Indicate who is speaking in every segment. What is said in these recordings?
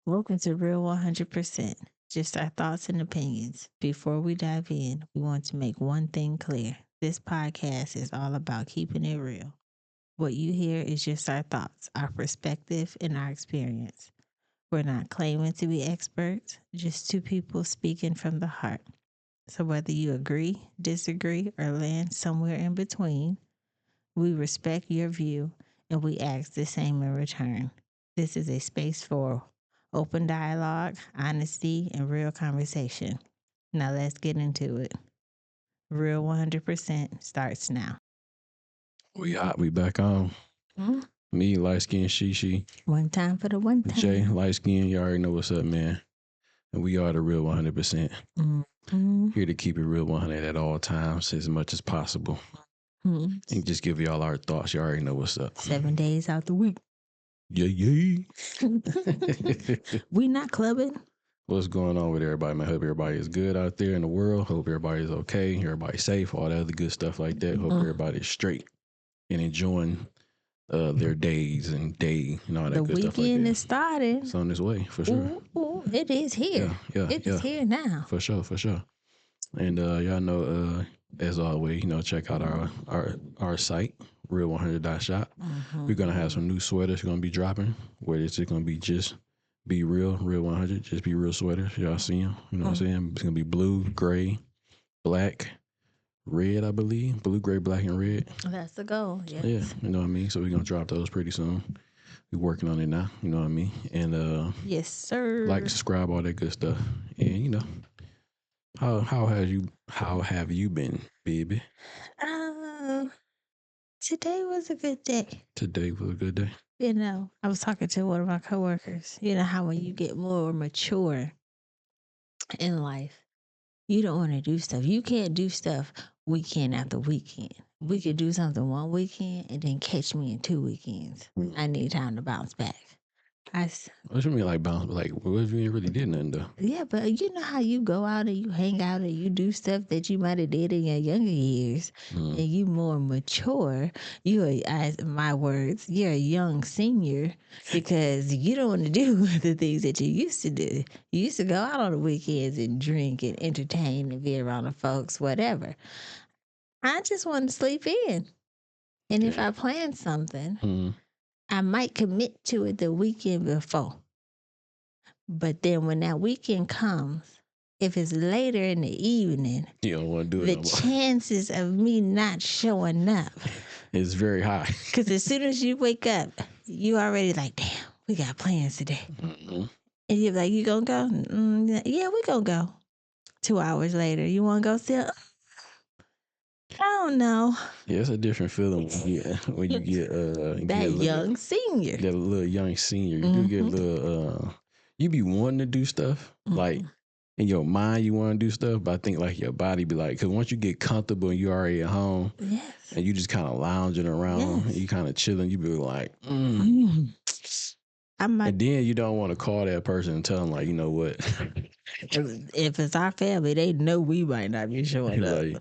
Speaker 1: Welcome to Real 100%. Just our thoughts and opinions. Before we dive in, we want to make one thing clear. This podcast is all about keeping it real. What you hear is just our thoughts, our perspective, and our experience. We're not claiming to be experts, just two people speaking from the heart. So whether you agree, disagree, or land somewhere in between, we respect your view and we ask the same in return. This is a space for open dialogue, honesty, and real conversation. Now let's get into it. Real 100% starts now.
Speaker 2: We back on.
Speaker 1: Mm.
Speaker 2: Me, light skin, she.
Speaker 1: One time for the one time.
Speaker 2: Jay, light skin, you already know what's up, man. And we are the real 100%. Here to keep it real 100 at all times as much as possible. And just give y'all our thoughts. You already know what's up.
Speaker 1: 7 days out the week.
Speaker 2: Yeah.
Speaker 1: We not clubbing.
Speaker 2: What's going on with everybody, man? Hope everybody is good out there in the world. Hope everybody's okay. Everybody's safe. All that other good stuff like that. Hope everybody's straight and enjoying their days and day and all that good stuff like that.
Speaker 1: The weekend is starting.
Speaker 2: It's on its way, for sure.
Speaker 1: Ooh, it is here. It is here now.
Speaker 2: For sure. And y'all know, as always, check out our site, Real100.shop. We're going to have some new sweaters going to be dropping, where it's just going to be just be real 100, just be real sweaters. Y'all see them, you know what I'm saying? It's going to be blue, gray, black, red, I believe. Blue, gray, black, and red.
Speaker 1: That's the goal, yes.
Speaker 2: Yeah, you know what I mean? So we're going to drop those pretty soon. We're working on it now, you know what I mean? And
Speaker 1: yes, sir.
Speaker 2: like, subscribe, all that good stuff. And, how have you been, baby?
Speaker 1: Today was a good day.
Speaker 2: Today was a good day.
Speaker 1: I was talking to one of my coworkers. You know how when you get more mature in life, you don't want to do stuff. You can't do stuff weekend after weekend. We could do something one weekend and then catch me in 2 weekends. I need time to bounce back.
Speaker 2: What you mean like bounce? Like, what if you ain't really did nothing though?
Speaker 1: Yeah, but you know how you go out and you hang out and you do stuff that you might have did in your younger years, and you more mature. My words, you're a young senior because you don't want to do the things that you used to do. You used to go out on the weekends and drink and entertain and be around the folks, whatever. I just want to sleep in, and if I plan something. I might commit to it the weekend before. But then when that weekend comes, if it's later in the evening,
Speaker 2: you don't want to do it.
Speaker 1: The chances of me not showing up
Speaker 2: is very high.
Speaker 1: Because as soon as you wake up, you already like, damn, we got plans today. And you're like, you gonna go? Yeah, we gonna go. 2 hours later, you want to go still? I don't know.
Speaker 2: Yeah, it's a different feeling when you get
Speaker 1: that young senior.
Speaker 2: That little young senior. You do get a little you be wanting to do stuff. Like in your mind you want to do stuff, but I think like your body be like, because once you get comfortable and you already at home, and you just kind of lounging around, and you kind of chilling, you be like, and then you don't want to call that person and tell them like, you know what?
Speaker 1: If it's our family, they know we might not be showing up.
Speaker 2: Like,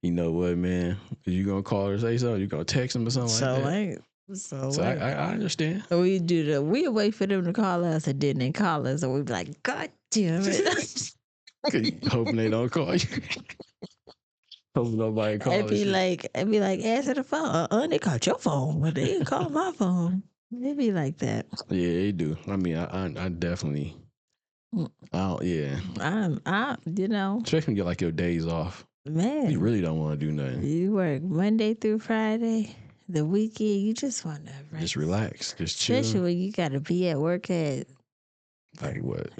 Speaker 2: you know what, man? You gonna call her, say something? You gonna text them or something like that? So I understand.
Speaker 1: We wait for them to call us, and then they call us, and we be like, God damn it!
Speaker 2: Hoping they don't call you. Hoping nobody calls.
Speaker 1: I'd be like, answer the phone. They called your phone, but they didn't call my phone. They be like that.
Speaker 2: Yeah, they do. I mean, I definitely. Yeah. Especially when you get like your days off.
Speaker 1: Man,
Speaker 2: you really don't want to do nothing.
Speaker 1: You work Monday through Friday. The weekend, you just want to rest.
Speaker 2: Just relax. Just chill.
Speaker 1: Especially when you got to be at work at
Speaker 2: like what?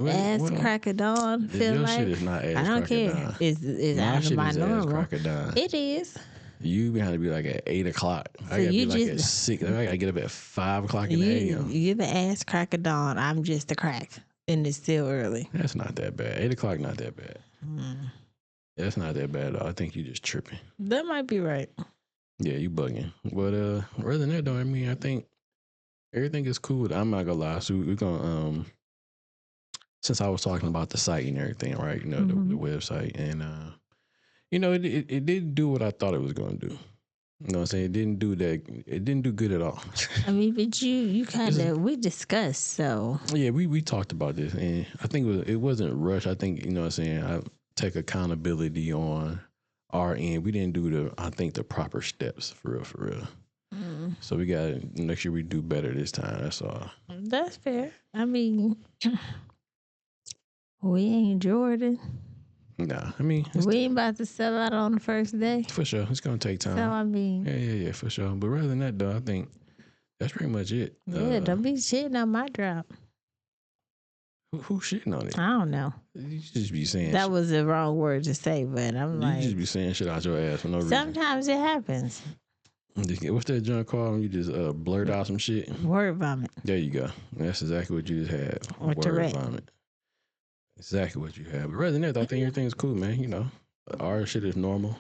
Speaker 1: Crack of dawn. Feel
Speaker 2: your
Speaker 1: like
Speaker 2: shit is not ass
Speaker 1: I don't care.
Speaker 2: Dawn.
Speaker 1: It's out of my normal.
Speaker 2: Ass dawn.
Speaker 1: It is.
Speaker 2: You have to be like at 8 o'clock.
Speaker 1: So
Speaker 2: I gotta be like at 6. I gotta get up at 5 o'clock in the a.m.
Speaker 1: You're the ass crack of dawn. I'm just the crack, and it's still early.
Speaker 2: That's not that bad. 8 o'clock not that bad. That's not that bad though. I think you just tripping.
Speaker 1: That might be right.
Speaker 2: Yeah, you bugging. But other than that though, I mean, I think everything is cool. I'm not gonna lie. So we're gonna since I was talking about the site and everything, right? You know, the website, and it didn't do what I thought it was gonna do. You know what I'm saying? It didn't do that. It didn't do good at all.
Speaker 1: I mean, but you kind of, we discussed, so.
Speaker 2: Yeah, we talked about this, and I think it wasn't rushed. I think, you know what I'm saying, I take accountability on our end. We didn't do the proper steps, for real. So we got, next year we do better this time, that's all.
Speaker 1: That's fair. I mean, we ain't Jordan.
Speaker 2: Nah, I mean,
Speaker 1: we ain't about to sell out on the first day.
Speaker 2: For sure, it's gonna take time.
Speaker 1: So I mean,
Speaker 2: yeah, for sure. But rather than that, though, I think that's pretty much it.
Speaker 1: Yeah, don't be shitting on my drop.
Speaker 2: Who shitting on it?
Speaker 1: I don't know.
Speaker 2: You just be saying
Speaker 1: that was the wrong word to say, but I'm like,
Speaker 2: you just be saying shit out your ass for no reason.
Speaker 1: Sometimes it happens.
Speaker 2: What's that junk called when you just blurt out some shit?
Speaker 1: Word vomit.
Speaker 2: There you go. That's exactly what you just had.
Speaker 1: Or
Speaker 2: Word
Speaker 1: Tourette.
Speaker 2: Vomit. Exactly what you had. But rather than that, I think everything's cool, man. You know, our shit is normal.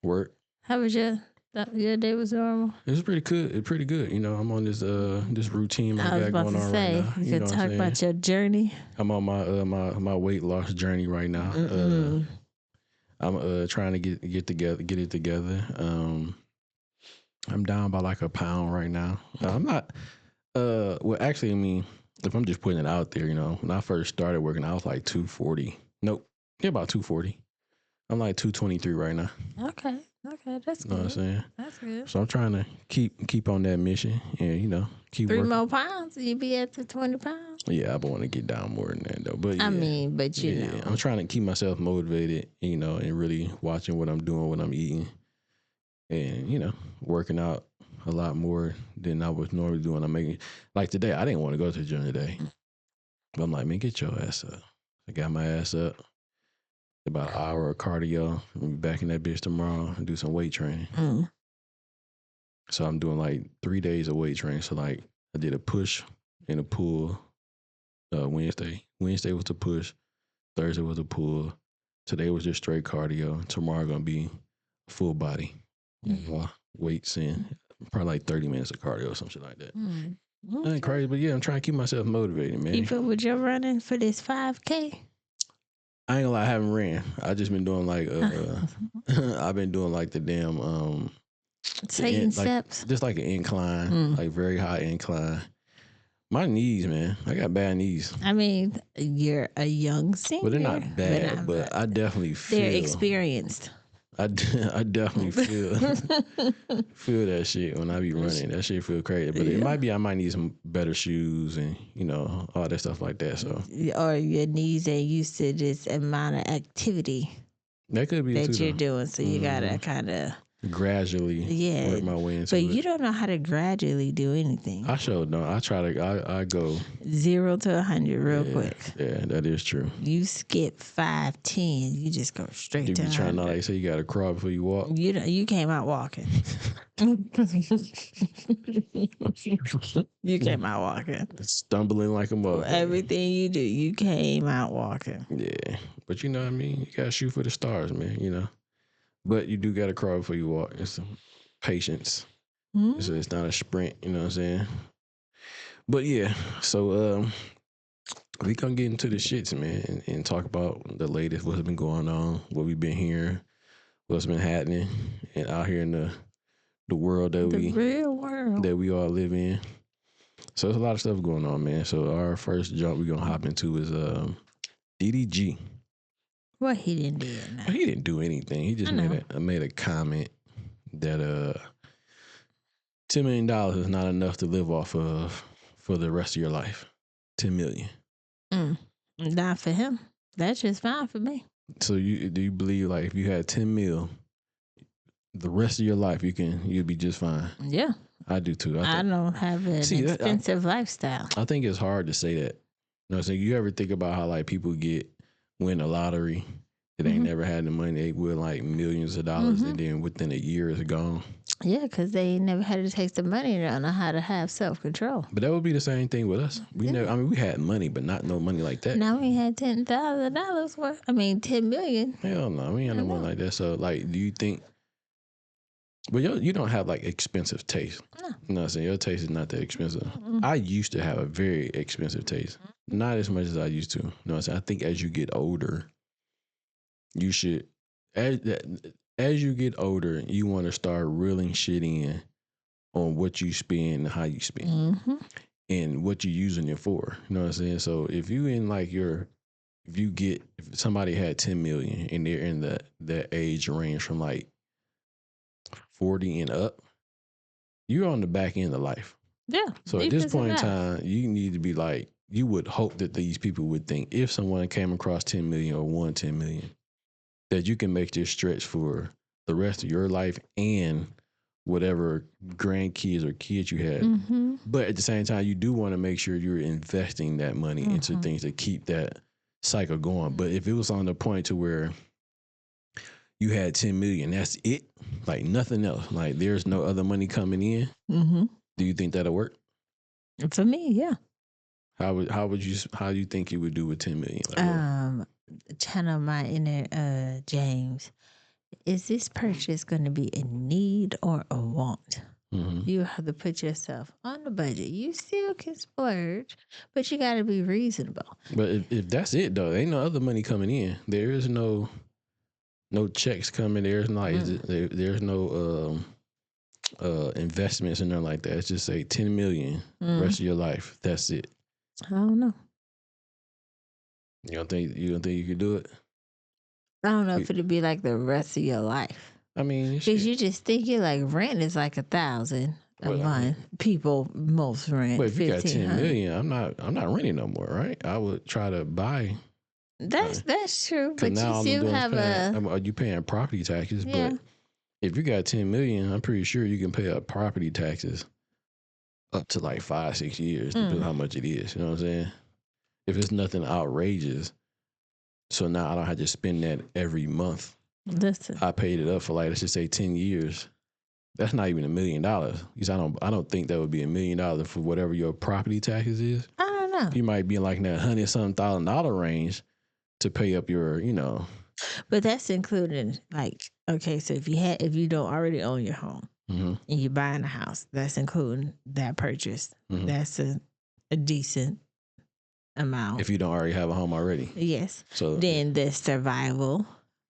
Speaker 2: Work.
Speaker 1: How was your day? Was normal?
Speaker 2: It was pretty good. Pretty good. You know, I'm on this this routine I got going on right now.
Speaker 1: You can talk about your journey.
Speaker 2: I'm on my weight loss journey right now. I'm trying to get it together. I'm down by like a pound right now. I'm not. Well, actually, I mean, if I'm just putting it out there, you know, when I first started working, I was like 240. Nope, yeah, about 240. I'm like 223 right now.
Speaker 1: Okay, that's good.
Speaker 2: Know what I'm saying?
Speaker 1: That's good.
Speaker 2: So I'm trying to keep on that mission, and you know, keep
Speaker 1: 3
Speaker 2: working.
Speaker 1: more pounds, you be at the 20 pounds.
Speaker 2: Yeah, I want to get down more than that though. But yeah,
Speaker 1: I mean, but you know,
Speaker 2: I'm trying to keep myself motivated, you know, and really watching what I'm doing, what I'm eating, and you know, working out a lot more than I was normally doing. I'm making, like today, I didn't want to go to the gym today. But I'm like, man, get your ass up. I got my ass up. About an hour of cardio. I'll be back in that bitch tomorrow and do some weight training. So I'm doing like 3 days of weight training. So like I did a push and a pull Wednesday. Wednesday was the push. Thursday was a pull. Today was just straight cardio. Tomorrow gonna be full body. Weights in. Probably like 30 minutes of cardio or some shit like that. That ain't crazy, but yeah, I'm trying to keep myself motivated, man.
Speaker 1: Keep up with your running for this 5K?
Speaker 2: I ain't gonna lie, I haven't ran. I just been doing like I've been doing like the damn
Speaker 1: taking steps.
Speaker 2: Just like an incline, like very high incline. My knees, man. I got bad knees.
Speaker 1: I mean, you're a young senior.
Speaker 2: But they're not bad, but I definitely feel
Speaker 1: they're experienced.
Speaker 2: I definitely feel that shit when I be running. That shit feel crazy. But it might be I might need some better shoes and, you know, all that stuff like that. So
Speaker 1: or your knees ain't used to this amount of activity
Speaker 2: that could be
Speaker 1: that you're doing. So you gotta kind of
Speaker 2: gradually work my way into
Speaker 1: but
Speaker 2: it.
Speaker 1: You don't know how to gradually do anything.
Speaker 2: I sure don't. I go
Speaker 1: 0 to 100 real quick.
Speaker 2: Yeah, that is true.
Speaker 1: You skip 5, 10, you just go straight to 100.
Speaker 2: You trying to, like, say you got to crawl before you walk?
Speaker 1: You came out walking. You came out walking.
Speaker 2: Stumbling like a mother.
Speaker 1: Everything you do, you came out walking.
Speaker 2: Yeah, but you know what I mean? You got to shoot for the stars, man, you know? But you do got to crawl before you walk. It's some patience. So it's not a sprint, you know what I'm saying? But yeah, so we gonna get into the shits, man, and talk about the latest, what's been going on, what we've been hearing, what's been happening, and out here in the world that
Speaker 1: real world
Speaker 2: that we all live in. So there's a lot of stuff going on, man. So our first jump we're gonna hop into is DDG.
Speaker 1: What he didn't do?
Speaker 2: He didn't do anything. He just made a comment that $10 million is not enough to live off of for the rest of your life. 10 million.
Speaker 1: Not for him. That's just fine for me.
Speaker 2: So do you believe, like, if you had 10 mil, the rest of your life you'd be just fine?
Speaker 1: Yeah,
Speaker 2: I do too.
Speaker 1: I don't have an expensive lifestyle.
Speaker 2: I think it's hard to say that. You know what I'm saying? You ever think about how, like, people win the lottery that ain't never had the money, they win like millions of dollars, and then within a year it's gone?
Speaker 1: Yeah, because they never had to take the money and don't know how to have self-control.
Speaker 2: But that would be the same thing with us. We never. I mean, we had money, but not no money like that.
Speaker 1: Now we had $10,000 worth. I mean, 10 million.
Speaker 2: Hell no, we ain't no money like that. So, like, do you think? But you don't have like expensive taste. No. You know what I'm saying? Your taste is not that expensive. I used to have a very expensive taste. Not as much as I used to. You know what I'm saying? I think as you get older, you should. as you get older, you want to start reeling shit in on what you spend and how you spend and what you're using it for. You know what I'm saying? So if you in like if somebody had 10 million and they're in that age range from like 40 and up, you're on the back end of life.
Speaker 1: Yeah.
Speaker 2: So at this point in time, you need to be like, you would hope that these people would think if someone came across 10 million or won 10 million, that you can make this stretch for the rest of your life and whatever grandkids or kids you had. But at the same time, you do want to make sure you're investing that money into things to keep that cycle going. But if it was on the point to where you had 10 million, that's it, like nothing else, like there's no other money coming in, do you think that'll work?
Speaker 1: For me, yeah.
Speaker 2: How do you think you would do with 10 million? Like
Speaker 1: channel my inner James. Is this purchase going to be a need or a want? You have to put yourself on the budget. You still can splurge, but you got to be reasonable.
Speaker 2: But if that's it though, there ain't no other money coming in. There is no checks coming. There's no investments in there like that. It's just say 10 million rest of your life. That's it.
Speaker 1: I don't know.
Speaker 2: You don't think you could do it?
Speaker 1: I don't know if it'd be like the rest of your life.
Speaker 2: I mean,
Speaker 1: because you just think you're like rent is like $1,000 a month. People most rent.
Speaker 2: But if you got 10 million, I'm not renting no more, right? I would try to buy.
Speaker 1: That's true. But you still have
Speaker 2: are you paying property taxes? Yeah. But if you got 10 million, I'm pretty sure you can pay up property taxes up to like 5-6 years, depending on how much it is. You know what I'm saying? If it's nothing outrageous, so now I don't have to spend that every month.
Speaker 1: Listen,
Speaker 2: I paid it up for like, let's just say 10 years. That's not even $1 million. Because I don't think that would be $1 million for whatever your property taxes is.
Speaker 1: I don't know.
Speaker 2: You might be in like that $100,000 range to pay up your,
Speaker 1: But that's including like, okay, so if you don't already own your home and you're buying a house, that's including that purchase. That's a decent amount.
Speaker 2: If you don't already have a home already.
Speaker 1: Yes. So then the survival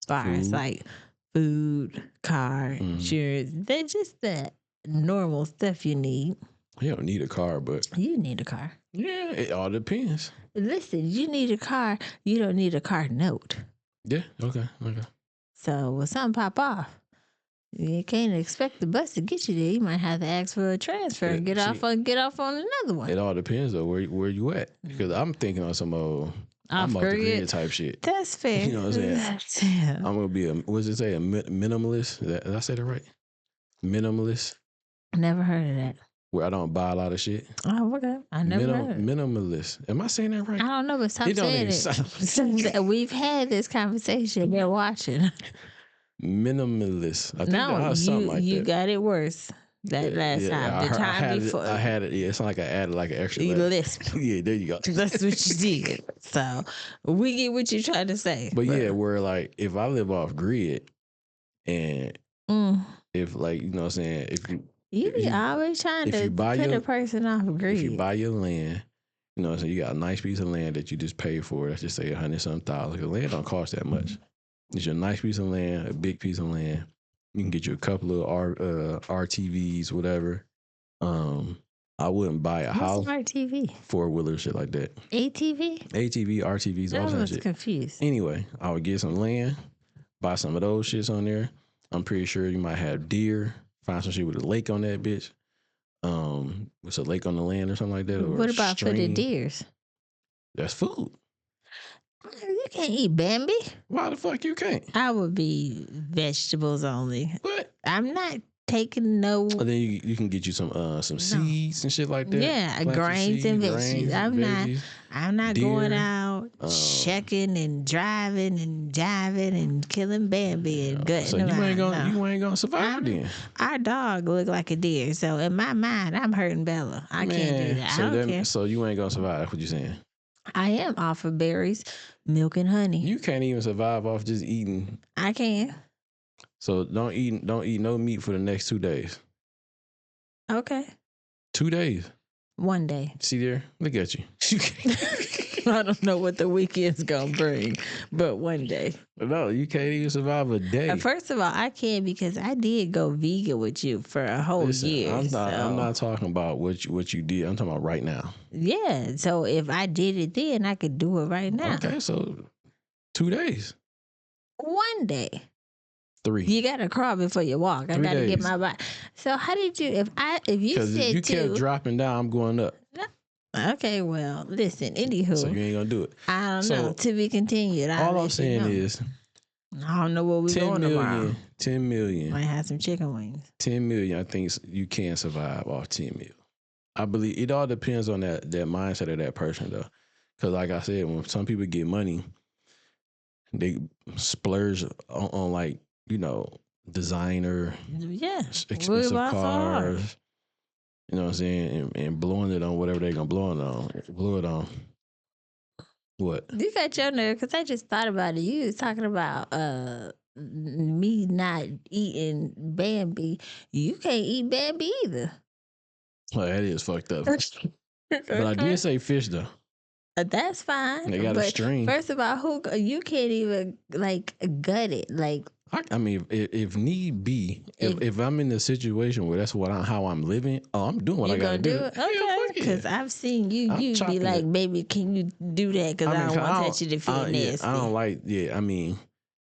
Speaker 1: bars like food, car, insurance, they're just the normal stuff you need.
Speaker 2: You don't need a car, but
Speaker 1: you need a car.
Speaker 2: Yeah, it all depends.
Speaker 1: Listen, you need a car. You don't need a car note.
Speaker 2: Yeah. Okay.
Speaker 1: So when something pop off, you can't expect the bus to get you there. You might have to ask for a transfer and get off on another one.
Speaker 2: It all depends though where you at, because I'm thinking on some off the grid type shit.
Speaker 1: That's fair.
Speaker 2: You know what I'm saying? I'm gonna be a minimalist. Did I say that right? Minimalist.
Speaker 1: Never heard of that.
Speaker 2: Where I don't buy a lot of shit.
Speaker 1: Oh, okay. I never heard.
Speaker 2: Minimalist. Am I saying that right?
Speaker 1: I don't know, but stop saying it. We've had this conversation. They're watching.
Speaker 2: Minimalist. I think something like that.
Speaker 1: You got it worse last time. The time before.
Speaker 2: I had it. Yeah, it's not like I added like an extra
Speaker 1: lisp.
Speaker 2: Yeah, there you go.
Speaker 1: That's what you did. So we get what you're trying to say.
Speaker 2: But yeah, where like if I live off grid and if like, you know what I'm saying,
Speaker 1: you be always trying to put a person off grid.
Speaker 2: If you buy your land, you know what I'm saying, you got a nice piece of land that you just paid for. Let's just say $100,000. Because land don't cost that much. It's a nice piece of land, a big piece of land. You can get you a couple of RTVs, whatever. I wouldn't buy a house.
Speaker 1: RTV?
Speaker 2: 4-wheeler, shit like that.
Speaker 1: ATV?
Speaker 2: ATV, RTVs, all that shit.
Speaker 1: Confused.
Speaker 2: Anyway, I would get some land, buy some of those shits on there. I'm pretty sure you might have deer. Find some shit with a lake on that bitch. With a lake on the land or something like that. Or
Speaker 1: what about for the deers?
Speaker 2: That's food.
Speaker 1: You can't eat Bambi.
Speaker 2: Why the fuck you can't?
Speaker 1: I would be vegetables only.
Speaker 2: What?
Speaker 1: I'm not taking no.
Speaker 2: And then you can get you some seeds and shit like that.
Speaker 1: Yeah, grains and veggies. I'm not deer, going out checking and driving and jiving and killing Bambi and gutting.
Speaker 2: So you ain't gonna survive then.
Speaker 1: Our dog look like a deer, so in my mind, I'm hurting Bella. I can't do that. I don't care.
Speaker 2: So you ain't gonna survive. That's what you saying.
Speaker 1: I am off of berries, milk, and honey.
Speaker 2: You can't even survive off just eating.
Speaker 1: I can.
Speaker 2: So don't eat no meat for the next 2 days.
Speaker 1: Okay.
Speaker 2: 2 days.
Speaker 1: 1 day.
Speaker 2: See there? Look at you.
Speaker 1: I don't know what the weekend's gonna bring, but one day.
Speaker 2: No, you can't even survive a day.
Speaker 1: First of all, I can because I did go vegan with you for a whole year.
Speaker 2: I'm not talking about what you did. I'm talking about right now.
Speaker 1: Yeah, so if I did it then, I could do it right now.
Speaker 2: Okay, so 2 days.
Speaker 1: One day.
Speaker 2: 3.
Speaker 1: You gotta crawl before you walk. I gotta get my body. So how did you? If you said
Speaker 2: if you kept dropping down, I'm going up.
Speaker 1: Okay, well, listen. Anywho,
Speaker 2: so you ain't gonna do it.
Speaker 1: I don't know. To be continued.
Speaker 2: All I'm saying is,
Speaker 1: I don't know what we're doing tomorrow.
Speaker 2: 10 million.
Speaker 1: Might have some chicken wings.
Speaker 2: 10 million. I think you can survive off 10 million. I believe it all depends on that mindset of that person though, because like I said, when some people get money, they splurge on like, designer, expensive cars. You know what I'm saying? And blowing it on whatever they're going to blow it on. What?
Speaker 1: You got your nerve, because I just thought about it. You was talking about me not eating Bambi. You can't eat Bambi either.
Speaker 2: Well, that is fucked up. But I did say fish, though.
Speaker 1: That's fine.
Speaker 2: They got a string.
Speaker 1: First of all, you can't even, gut it.
Speaker 2: I mean, if need be, if I'm in a situation where that's how I'm living, I'm doing what I gotta do.
Speaker 1: Okay, because I've seen you be like, baby, can you do that? Because I don't want to touch it if you're nasty.
Speaker 2: I don't like. Yeah, I mean,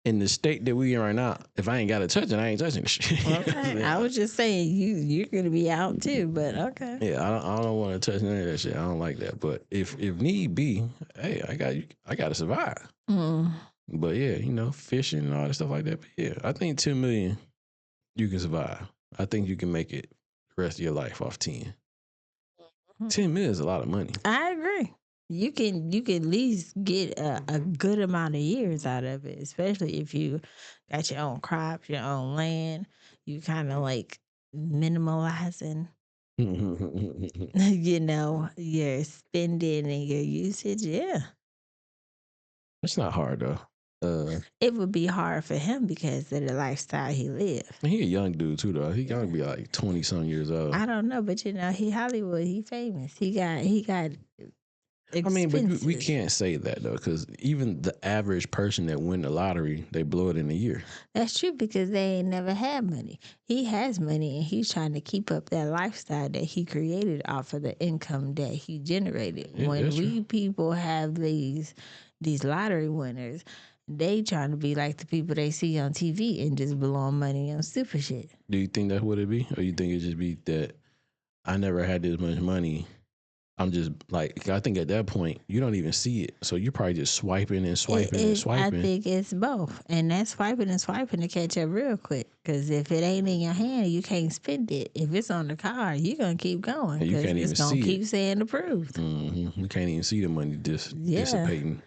Speaker 2: in the state that we in right now, if I ain't got to touch it, I ain't touching the shit.
Speaker 1: Okay, I was just saying you're gonna be out too, but okay.
Speaker 2: Yeah, I don't want to touch none of that shit. I don't like that. But if need be, hey, I got to survive. But yeah, fishing and all that stuff like that. But yeah, I think 10 million, you can survive. I think you can make it the rest of your life off 10. 10 million is a lot of money.
Speaker 1: I agree. You can at least get a good amount of years out of it, especially if you got your own crops, your own land. You kind of like minimalizing, your spending and your usage. Yeah.
Speaker 2: It's not hard though.
Speaker 1: It would be hard for him because of the lifestyle he lived.
Speaker 2: He a young dude too, though. He gotta be like 20-some years old.
Speaker 1: I don't know, but he Hollywood. He famous. He got. Expenses.
Speaker 2: I mean, but we can't say that though, because even the average person that win the lottery, they blow it in a year.
Speaker 1: That's true because they ain't never had money. He has money and he's trying to keep up that lifestyle that he created off of the income that he generated.
Speaker 2: Yeah,
Speaker 1: when we people have these lottery winners, they trying to be like the people they see on TV and just blowing money on stupid shit.
Speaker 2: Do you think that's what it be? Or you think it just be that I never had this much money? I'm just like, I think at that point, you don't even see it. So you're probably just swiping and swiping and swiping.
Speaker 1: I think it's both. And that's swiping and swiping to catch up real quick. Because if it ain't in your hand, you can't spend it. If it's on the card, you're going to keep going.
Speaker 2: You can't even see it. It's going to
Speaker 1: keep saying approved.
Speaker 2: You can't even see the money dissipating.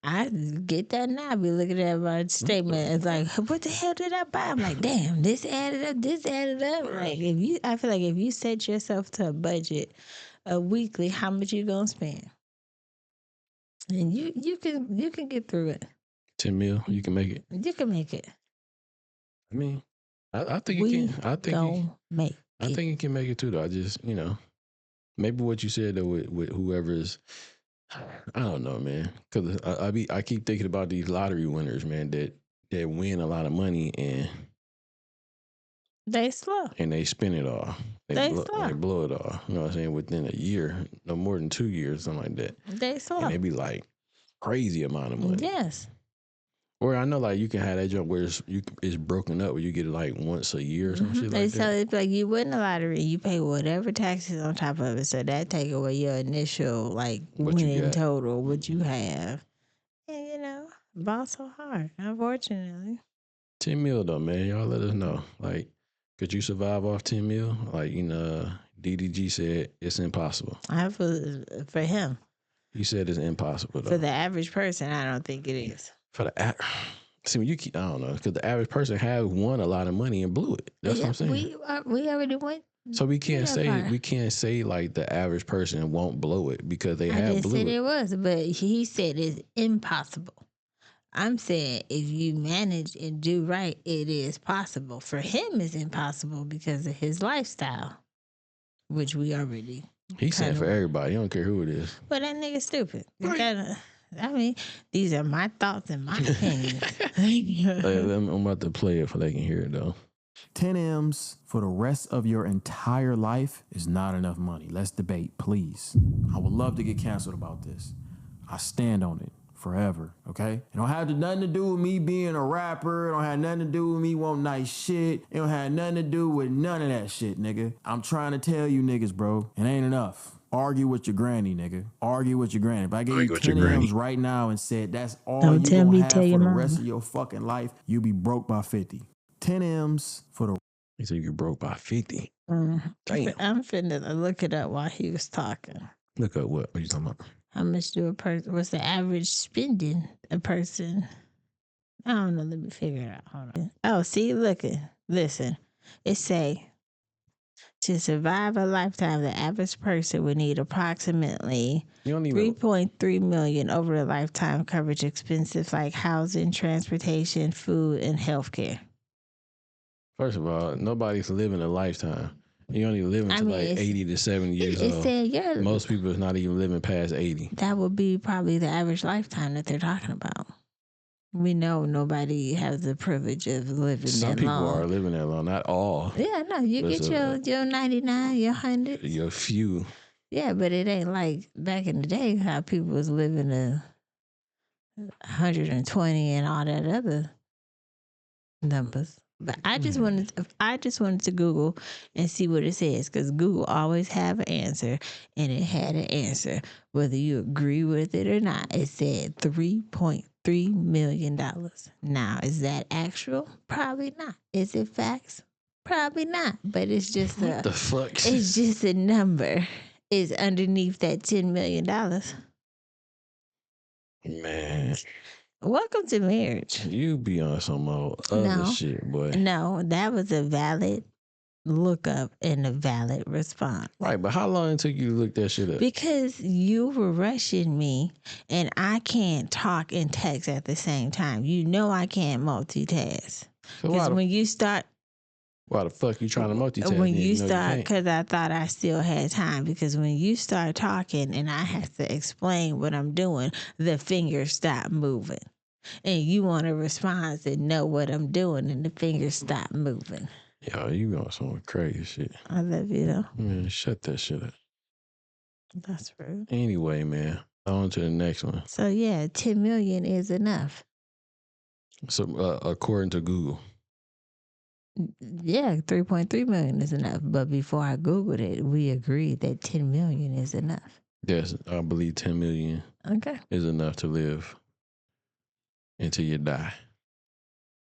Speaker 1: I get that now. I be looking at my statement. It's like, what the hell did I buy? I'm like, damn, this added up. Like, I feel like if you set yourself to a budget weekly, how much you gonna spend? And you can get through it.
Speaker 2: 10 mil, you can make it.
Speaker 1: You can make it.
Speaker 2: I mean, I think you can. I think you can make it too, though. I just, maybe what you said though with whoever's. I don't know, man. Because I keep thinking about these lottery winners, man, that win a lot of money and
Speaker 1: they slow
Speaker 2: and they spend it all.
Speaker 1: They
Speaker 2: blow it all. You know what I'm saying? Within a year, no more than 2 years, something like that.
Speaker 1: They slow.
Speaker 2: And they be like crazy amount of money.
Speaker 1: Yes.
Speaker 2: Or I know, like, you can have that job where it's broken up, where you get it like once a year or some shit like that.
Speaker 1: They tell it like you win the lottery, you pay whatever taxes on top of it, so that take away your initial winning total, what you have. And ball so hard, unfortunately.
Speaker 2: 10 mil though, man. Y'all let us know. Like, could you survive off 10 mil? Like, DDG said it's impossible.
Speaker 1: For him.
Speaker 2: He said it's impossible though.
Speaker 1: For the average person, I don't think it is.
Speaker 2: For the see, when I don't know, because the average person has won a lot of money and blew it. That's what I'm saying.
Speaker 1: We already went.
Speaker 2: So we can't say like the average person won't blow it because they have blew it. I
Speaker 1: said it was, but he said it's impossible. I'm saying if you manage and do right, it is possible. For him, it's impossible because of his lifestyle, which we already
Speaker 2: He's saying for everybody. He don't care who it is.
Speaker 1: Well, that nigga stupid.
Speaker 2: Right.
Speaker 1: These are my thoughts and my opinions.
Speaker 2: I'm about to play it so they can hear it, though.
Speaker 3: 10 M's for the rest of your entire life is not enough money. Let's debate, please. I would love to get canceled about this. I stand on it forever, okay? It don't have nothing to do with me being a rapper. It don't have nothing to do with me wanting nice shit. It don't have nothing to do with none of that shit, nigga. I'm trying to tell you niggas, bro, it ain't enough. Argue with your granny, nigga. Argue with your granny. If I gave you 10 M's right now and said that's all you gonna have for the rest of your fucking life, you be broke by 50. 10 M's for the...
Speaker 2: He said you broke by 50.
Speaker 1: Damn.
Speaker 2: I'm
Speaker 1: finna look it up while he was talking.
Speaker 2: Look up what? What are you talking about?
Speaker 1: How much do a person, what's the average spending a person? I don't know. Let me figure it out. Hold on. Oh, see, listen. It say, to survive a lifetime, the average person would need approximately $3.3 million over a lifetime, coverage expenses like housing, transportation, food, and healthcare.
Speaker 2: First of all, nobody's living a lifetime. You only living to like 80 to 70 years old. Most people is not even living past 80.
Speaker 1: That would be probably the average lifetime that they're talking about. We know nobody has the privilege of living
Speaker 2: Some
Speaker 1: that
Speaker 2: people
Speaker 1: long.
Speaker 2: are living that long, not all.
Speaker 1: Yeah, no, you get your 99, your 100.
Speaker 2: Your few.
Speaker 1: Yeah, but it ain't like back in the day how people was living to 120 and all that other numbers. But I just wanted to Google and see what it says, because Google always have an answer, and it had an answer whether you agree with it or not. It said $3.3 million. Now, is that actual? Probably not. Is it facts? Probably not. But it's just
Speaker 2: what the fuck?
Speaker 1: It's just a number. Is underneath that $10 million.
Speaker 2: Man.
Speaker 1: Welcome to marriage.
Speaker 2: You be on some other shit, boy.
Speaker 1: No, that was a valid lookup and a valid response.
Speaker 2: Right, but how long it took you to look that shit up?
Speaker 1: Because you were rushing me, and I can't talk and text at the same time. You know I can't multitask. Because when you start...
Speaker 2: Why the fuck you trying to multitask?
Speaker 1: When you start, because I thought I still had time. Because when you start talking and I have to explain what I'm doing, the fingers stop moving. And you want to respond and know what I'm doing, and the fingers stop moving.
Speaker 2: Yo, you on some crazy shit.
Speaker 1: I love you, though.
Speaker 2: Man, shut that shit up.
Speaker 1: That's rude.
Speaker 2: Anyway, man, on to the next one.
Speaker 1: So, yeah, 10 million is enough.
Speaker 2: So, according to Google.
Speaker 1: Yeah, 3.3 million is enough. But before I Googled it, we agreed that 10 million is enough.
Speaker 2: Yes, I believe 10 million is enough to live until you die.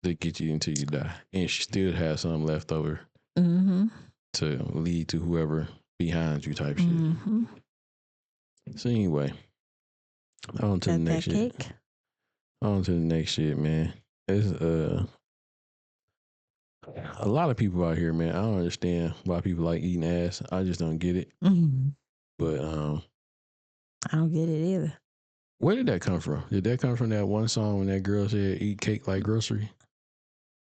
Speaker 2: To get you until you die. And she still has some left over to lead to whoever behind you type shit. So anyway, on to the next shit. On to the next shit, man. It's a lot of people out here, man. I don't understand why people like eating ass. I just don't get it. But
Speaker 1: I don't get it either.
Speaker 2: Where did that come from? Did that come from that one song when that girl said eat cake like grocery?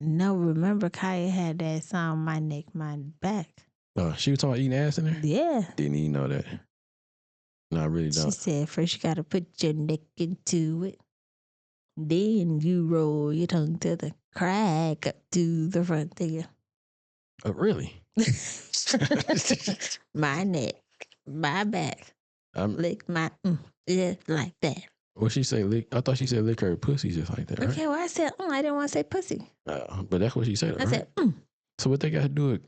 Speaker 1: No, remember Kaya had that song, My Neck, My Back.
Speaker 2: Oh, she was talking about eating ass in there?
Speaker 1: Yeah.
Speaker 2: Didn't even know that. No, I really don't.
Speaker 1: She said, first you got to put your neck into it. Then you roll your tongue to the crack up to the front there.
Speaker 2: Oh, really?
Speaker 1: My neck, my back, lick my, yeah, like that.
Speaker 2: What she say? Lick? I thought she said lick her pussy just like that, right?
Speaker 1: Okay, well I said, I didn't want to say pussy.
Speaker 2: But that's what she said, right?
Speaker 1: I said,
Speaker 2: So what they got to do with?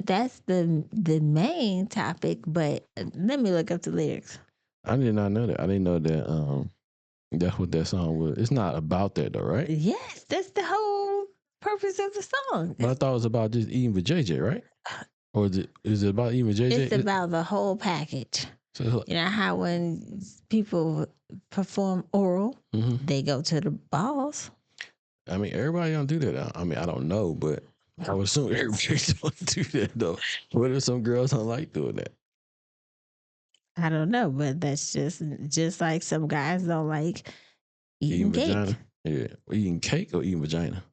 Speaker 1: That's the main topic, but let me look up the lyrics.
Speaker 2: I did not know that. I didn't know that that's what that song was. It's not about that though, right?
Speaker 1: Yes, that's the whole purpose of the song.
Speaker 2: But I thought it was about just eating with JJ, right? Or is it about eating with JJ?
Speaker 1: It's about the whole package. So, you know how when people perform oral, they go to the balls?
Speaker 2: I mean, everybody don't do that. I mean, I don't know, but I would assume everybody don't do that though. What if some girls don't like doing that?
Speaker 1: I don't know, but that's just like some guys don't like eating cake.
Speaker 2: Vagina? Yeah, eating cake or eating vagina?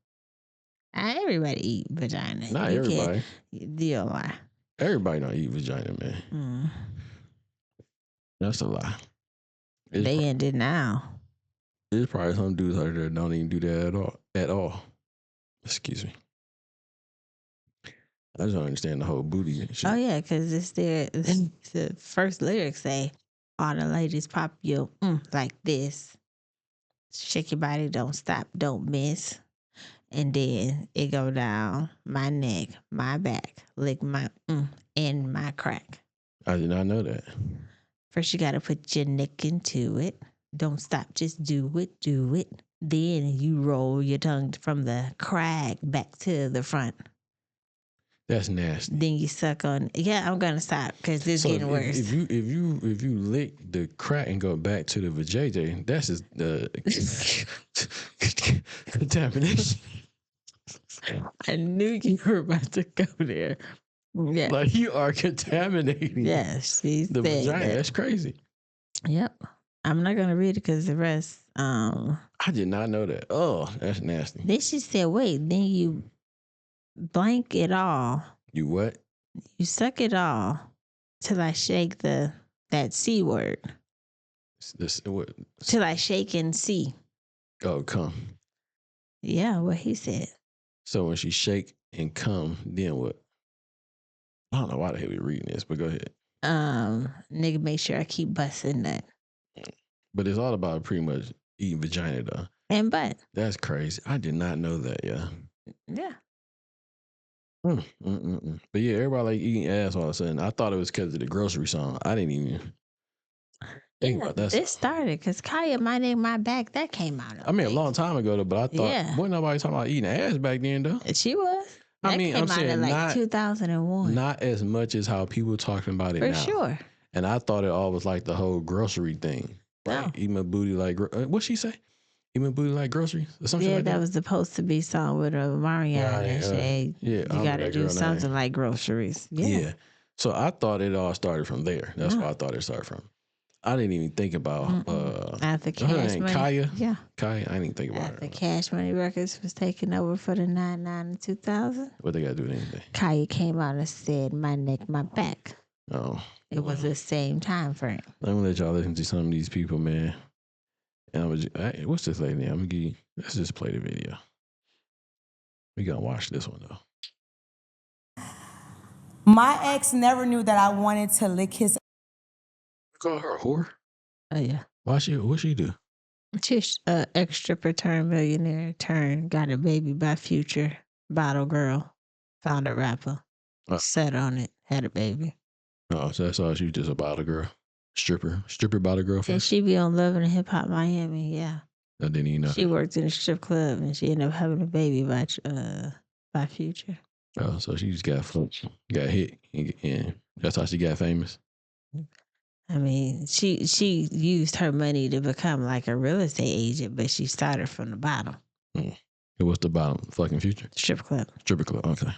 Speaker 1: Everybody eat vagina.
Speaker 2: Not everybody.
Speaker 1: You don't lie.
Speaker 2: Everybody don't eat vagina, man.
Speaker 1: Mm.
Speaker 2: That's a lie.
Speaker 1: They in denial.
Speaker 2: There's probably some dudes out there that don't even do that at all. Excuse me. I just don't understand the whole booty and shit.
Speaker 1: Oh yeah, because it's there. The first lyrics say, "All the ladies pop your like this, shake your body, don't stop, don't miss." And then it go down my neck, my back, lick my and my crack.
Speaker 2: I did not know that.
Speaker 1: First, you gotta put your neck into it. Don't stop, just do it, do it. Then you roll your tongue from the crack back to the front.
Speaker 2: That's nasty.
Speaker 1: Then you suck on. Yeah, I'm gonna stop because it's getting worse.
Speaker 2: If you lick the crack and go back to the vajayjay, that's just contamination.
Speaker 1: I knew you were about to go there. Yeah,
Speaker 2: Like you are contaminating.
Speaker 1: yes, she
Speaker 2: The
Speaker 1: said
Speaker 2: vagina.
Speaker 1: that.
Speaker 2: That's crazy.
Speaker 1: Yep. I'm not gonna read it because the rest.
Speaker 2: I did not know that. Oh, that's nasty.
Speaker 1: Then she said, "Wait." Then you blank it all.
Speaker 2: You what?
Speaker 1: You suck it all till I shake that C word.
Speaker 2: This what?
Speaker 1: Till I shake and see.
Speaker 2: Oh, come.
Speaker 1: Yeah, what he said.
Speaker 2: So when she shake and come, then what? I don't know why the hell we reading this, but go ahead.
Speaker 1: Nigga, make sure I keep busting that.
Speaker 2: But it's all about pretty much eating vagina though.
Speaker 1: And butt.
Speaker 2: That's crazy. I did not know that. Yeah.
Speaker 1: Yeah.
Speaker 2: But yeah, everybody like eating ass all of a sudden. I thought it was because of the grocery song. I didn't even think about that.
Speaker 1: It started because Kaya, My Name, My Back, that came out.
Speaker 2: I mean, a long time ago though, but I thought wasn't nobody talking about eating ass back then though.
Speaker 1: She was.
Speaker 2: I mean, I'm saying
Speaker 1: like
Speaker 2: not
Speaker 1: 2001.
Speaker 2: Not as much as how people talking about it
Speaker 1: For
Speaker 2: now.
Speaker 1: sure.
Speaker 2: And I thought it all was like the whole grocery thing. Like
Speaker 1: No.
Speaker 2: eat my booty like what'd she say? Eat my booty like groceries or something like that.
Speaker 1: That was supposed to be song with Mariana and say you got to do something like groceries.
Speaker 2: Yeah. So I thought it all started from there. That's where I thought it started from. I didn't even think about
Speaker 1: after Cash Money.
Speaker 2: Kaya.
Speaker 1: Yeah.
Speaker 2: Kaya, I didn't even think about
Speaker 1: After
Speaker 2: it.
Speaker 1: Cash Money Records was taken over for the 99 and 2000.
Speaker 2: What they got to do with anything?
Speaker 1: Kaya came out and said, "My neck, my back."
Speaker 2: Oh.
Speaker 1: It was the same time frame.
Speaker 2: I'm gonna let y'all listen to some of these people, man. And what's this lady name? I'm gonna give you, let's just play the video. We gonna watch this one though.
Speaker 4: My ex never knew that I wanted to lick his.
Speaker 2: Call her a whore?
Speaker 1: Oh yeah.
Speaker 2: What she do?
Speaker 1: She's extra return millionaire, got a baby by Future, bottle girl, found a rapper, sat on it, had a baby.
Speaker 2: Oh, so that's all. She was just a bottle girl, stripper bottle girl.
Speaker 1: And she be on Love and Hip Hop Miami. Yeah.
Speaker 2: I didn't even know.
Speaker 1: She worked in a strip club and she ended up having a baby by Future.
Speaker 2: Oh, so she just got hit, and that's how she got famous.
Speaker 1: I mean, she used her money to become like a real estate agent, but she started from the bottom.
Speaker 2: And what's the bottom? Fucking Future?
Speaker 1: Stripper club.
Speaker 2: Okay.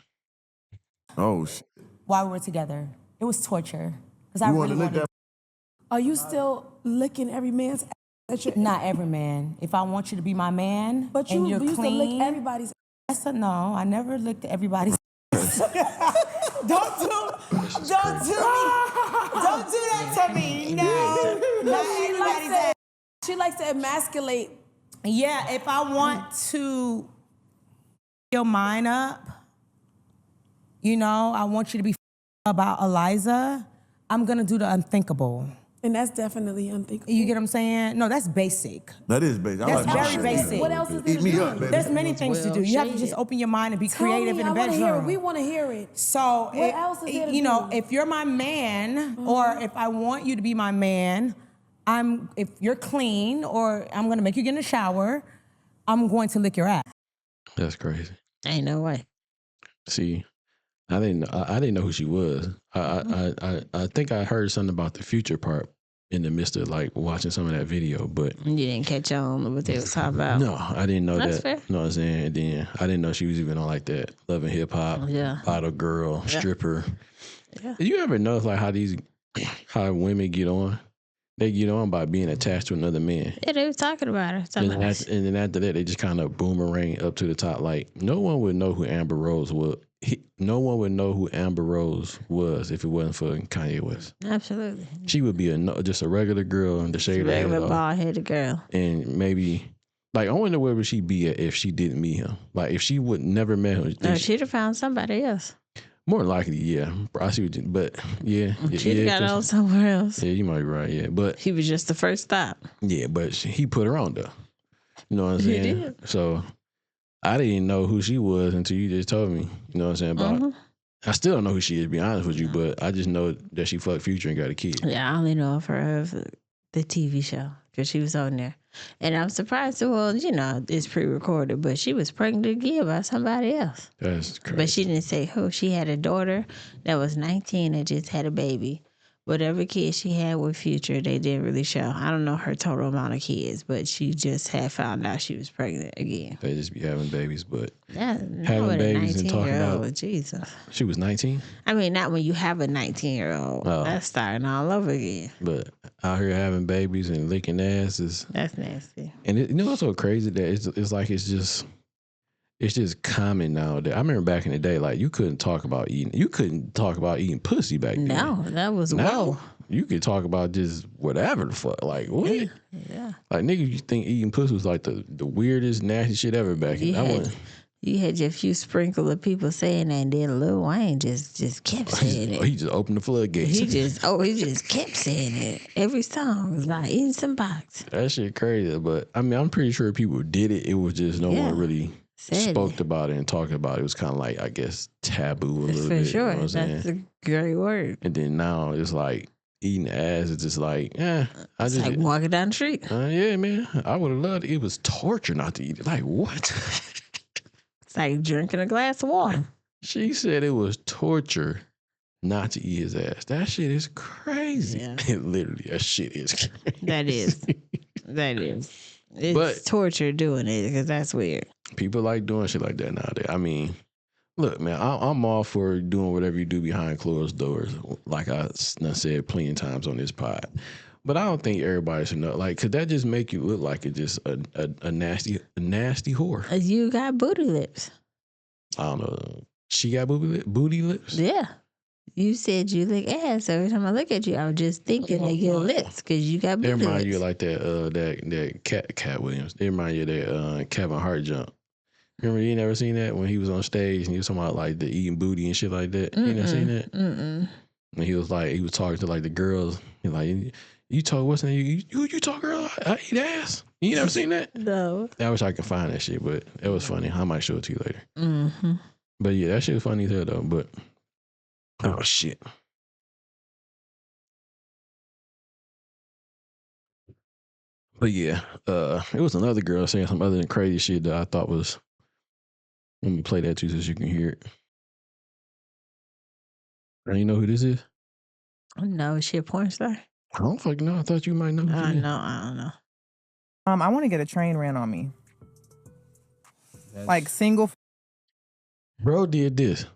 Speaker 3: Oh, shit.
Speaker 4: While we were together, it was torture. Because
Speaker 3: You want to lick that?
Speaker 5: Are you still licking every man's ass?
Speaker 4: Not every man. If I want you to be my man,
Speaker 5: But
Speaker 4: and
Speaker 5: you
Speaker 4: you're
Speaker 5: used
Speaker 4: clean,
Speaker 5: to lick everybody's ass.
Speaker 4: no, I never licked everybody's.
Speaker 5: Don't do that to me. No, not everybody's ass. She likes to emasculate.
Speaker 4: Yeah, if I want to your mind up, I want you to be about Eliza, I'm gonna do the unthinkable.
Speaker 5: And that's definitely unthinkable.
Speaker 4: You get what I'm saying? No, that's basic.
Speaker 3: That is basic.
Speaker 4: That's very basic.
Speaker 5: What else is there
Speaker 3: Eat
Speaker 5: to
Speaker 3: me
Speaker 5: do?
Speaker 3: up, baby.
Speaker 4: There's many things to do. You have to just open your mind and be creative in the
Speaker 5: I wanna hear it.
Speaker 4: bedroom.
Speaker 5: We want to hear it.
Speaker 4: So,
Speaker 5: What else is there to do?
Speaker 4: if you're my man, or if I want you to be my man, if you're clean, or I'm gonna make you get in the shower, I'm going to lick your ass.
Speaker 2: That's crazy.
Speaker 1: Ain't no way.
Speaker 2: See, I didn't know who she was. I think I heard something about the Future part in the midst of like watching some of that video, but
Speaker 1: You didn't catch on what they was talking about.
Speaker 2: no, I didn't know
Speaker 1: That's
Speaker 2: that.
Speaker 1: fair.
Speaker 2: You know what I'm saying? And then I didn't know she was even on like that Love and Hip Hop, bottle girl, stripper.
Speaker 1: Yeah.
Speaker 2: Did you ever notice like how women get on? They get on by being attached to another man.
Speaker 1: Yeah, they was talking about her.
Speaker 2: And then after that, they just kind of boomerang up to the top. Like no one would know who Amber Rose no one would know who Amber Rose was if it wasn't for Kanye West.
Speaker 1: Absolutely.
Speaker 2: She would be just a regular girl in the shade of
Speaker 1: Regular bald-headed girl.
Speaker 2: And maybe, like, I wonder where would she be at if she didn't meet him. Like, if she would never met him.
Speaker 1: No, she'd have found somebody else.
Speaker 2: More likely, yeah. I see what you, but yeah.
Speaker 1: She'd have got on somewhere else.
Speaker 2: Yeah, you might be right, yeah. But
Speaker 1: he was just the first stop.
Speaker 2: Yeah, but he put her on, though. You know what I'm saying? He did. So I didn't know who she was until you just told me. You know what I'm saying? I still don't know who she is, to be honest with you, but I just know that she fucked Future and got a kid.
Speaker 1: Yeah, I only know of her of the TV show because she was on there. And I'm surprised, well, you know, it's pre-recorded, but she was pregnant again by somebody else.
Speaker 2: That's crazy.
Speaker 1: But she didn't say who. She had a daughter that was 19 and just had a baby. Whatever kids she had with Future, they didn't really show. I don't know her total amount of kids, but she just had found out she was pregnant again.
Speaker 2: They just be having babies, but
Speaker 1: having
Speaker 2: babies and talking about
Speaker 1: Jesus.
Speaker 2: She was 19?
Speaker 1: I mean, not when you have a 19-year-old. Oh. That's starting all over again.
Speaker 2: But out here having babies and licking asses.
Speaker 1: That's nasty.
Speaker 2: And you know what's so crazy? That it's like it's just common nowadays. I remember back in the day, like you couldn't talk about eating pussy back then.
Speaker 1: No, that was
Speaker 2: now, you could talk about just whatever the fuck. Like what?
Speaker 1: Yeah.
Speaker 2: Like nigga, you think eating pussy was like the weirdest, nasty shit ever back then.
Speaker 1: You had your few sprinkle of people saying that, and then Lil Wayne just kept saying it.
Speaker 2: He just opened the floodgates.
Speaker 1: He just kept saying it. Every song was like eating some box.
Speaker 2: That shit crazy. But I mean, I'm pretty sure people did it. It was just no one really spoke about it and talked about it. It was kind of like, I guess, taboo a little bit.
Speaker 1: For sure.
Speaker 2: You know
Speaker 1: That's a great word.
Speaker 2: And then now it's like eating ass is just like,
Speaker 1: it's like walking down the street.
Speaker 2: Yeah, man. I would have loved it. It was torture not to eat it. Like, what?
Speaker 1: It's like drinking a glass of water.
Speaker 2: She said it was torture not to eat his ass. That shit is crazy. Yeah. Literally, that shit is crazy.
Speaker 1: That is. It's torture doing it because that's weird.
Speaker 2: People like doing shit like that nowadays. I mean, look, man, I'm all for doing whatever you do behind closed doors, like I said plenty of times on this pod. But I don't think everybody should know. Like, could that just make you look like it's just a nasty whore?
Speaker 1: You got booty lips.
Speaker 2: I don't know. She got booty lips?
Speaker 1: Yeah. You said you lick ass. Every time I look at you, I'm just thinking of your lips because you got booty lips.
Speaker 2: They remind you like that Cat Williams. They remind you of that Kevin Hart jump. Remember, you never seen that when he was on stage and he was talking about like the eating booty and shit like that? You never seen that? And he was talking to like the girls. He like, you talk, what's the name? You talk, girl? I eat ass. You never seen that?
Speaker 1: No.
Speaker 2: I wish I could find that shit, but it was funny. I might show it to you later. But yeah, that shit was funny as hell though. But oh shit. But yeah, it was another girl saying some other than crazy shit that I thought was. Let me play that too so you can hear it. Now you know who this is?
Speaker 1: No, is she a porn star?
Speaker 2: I don't fucking know. I thought you might know.
Speaker 1: No, I don't know.
Speaker 6: I want to get a train ran on me. Like single.
Speaker 2: Bro did this.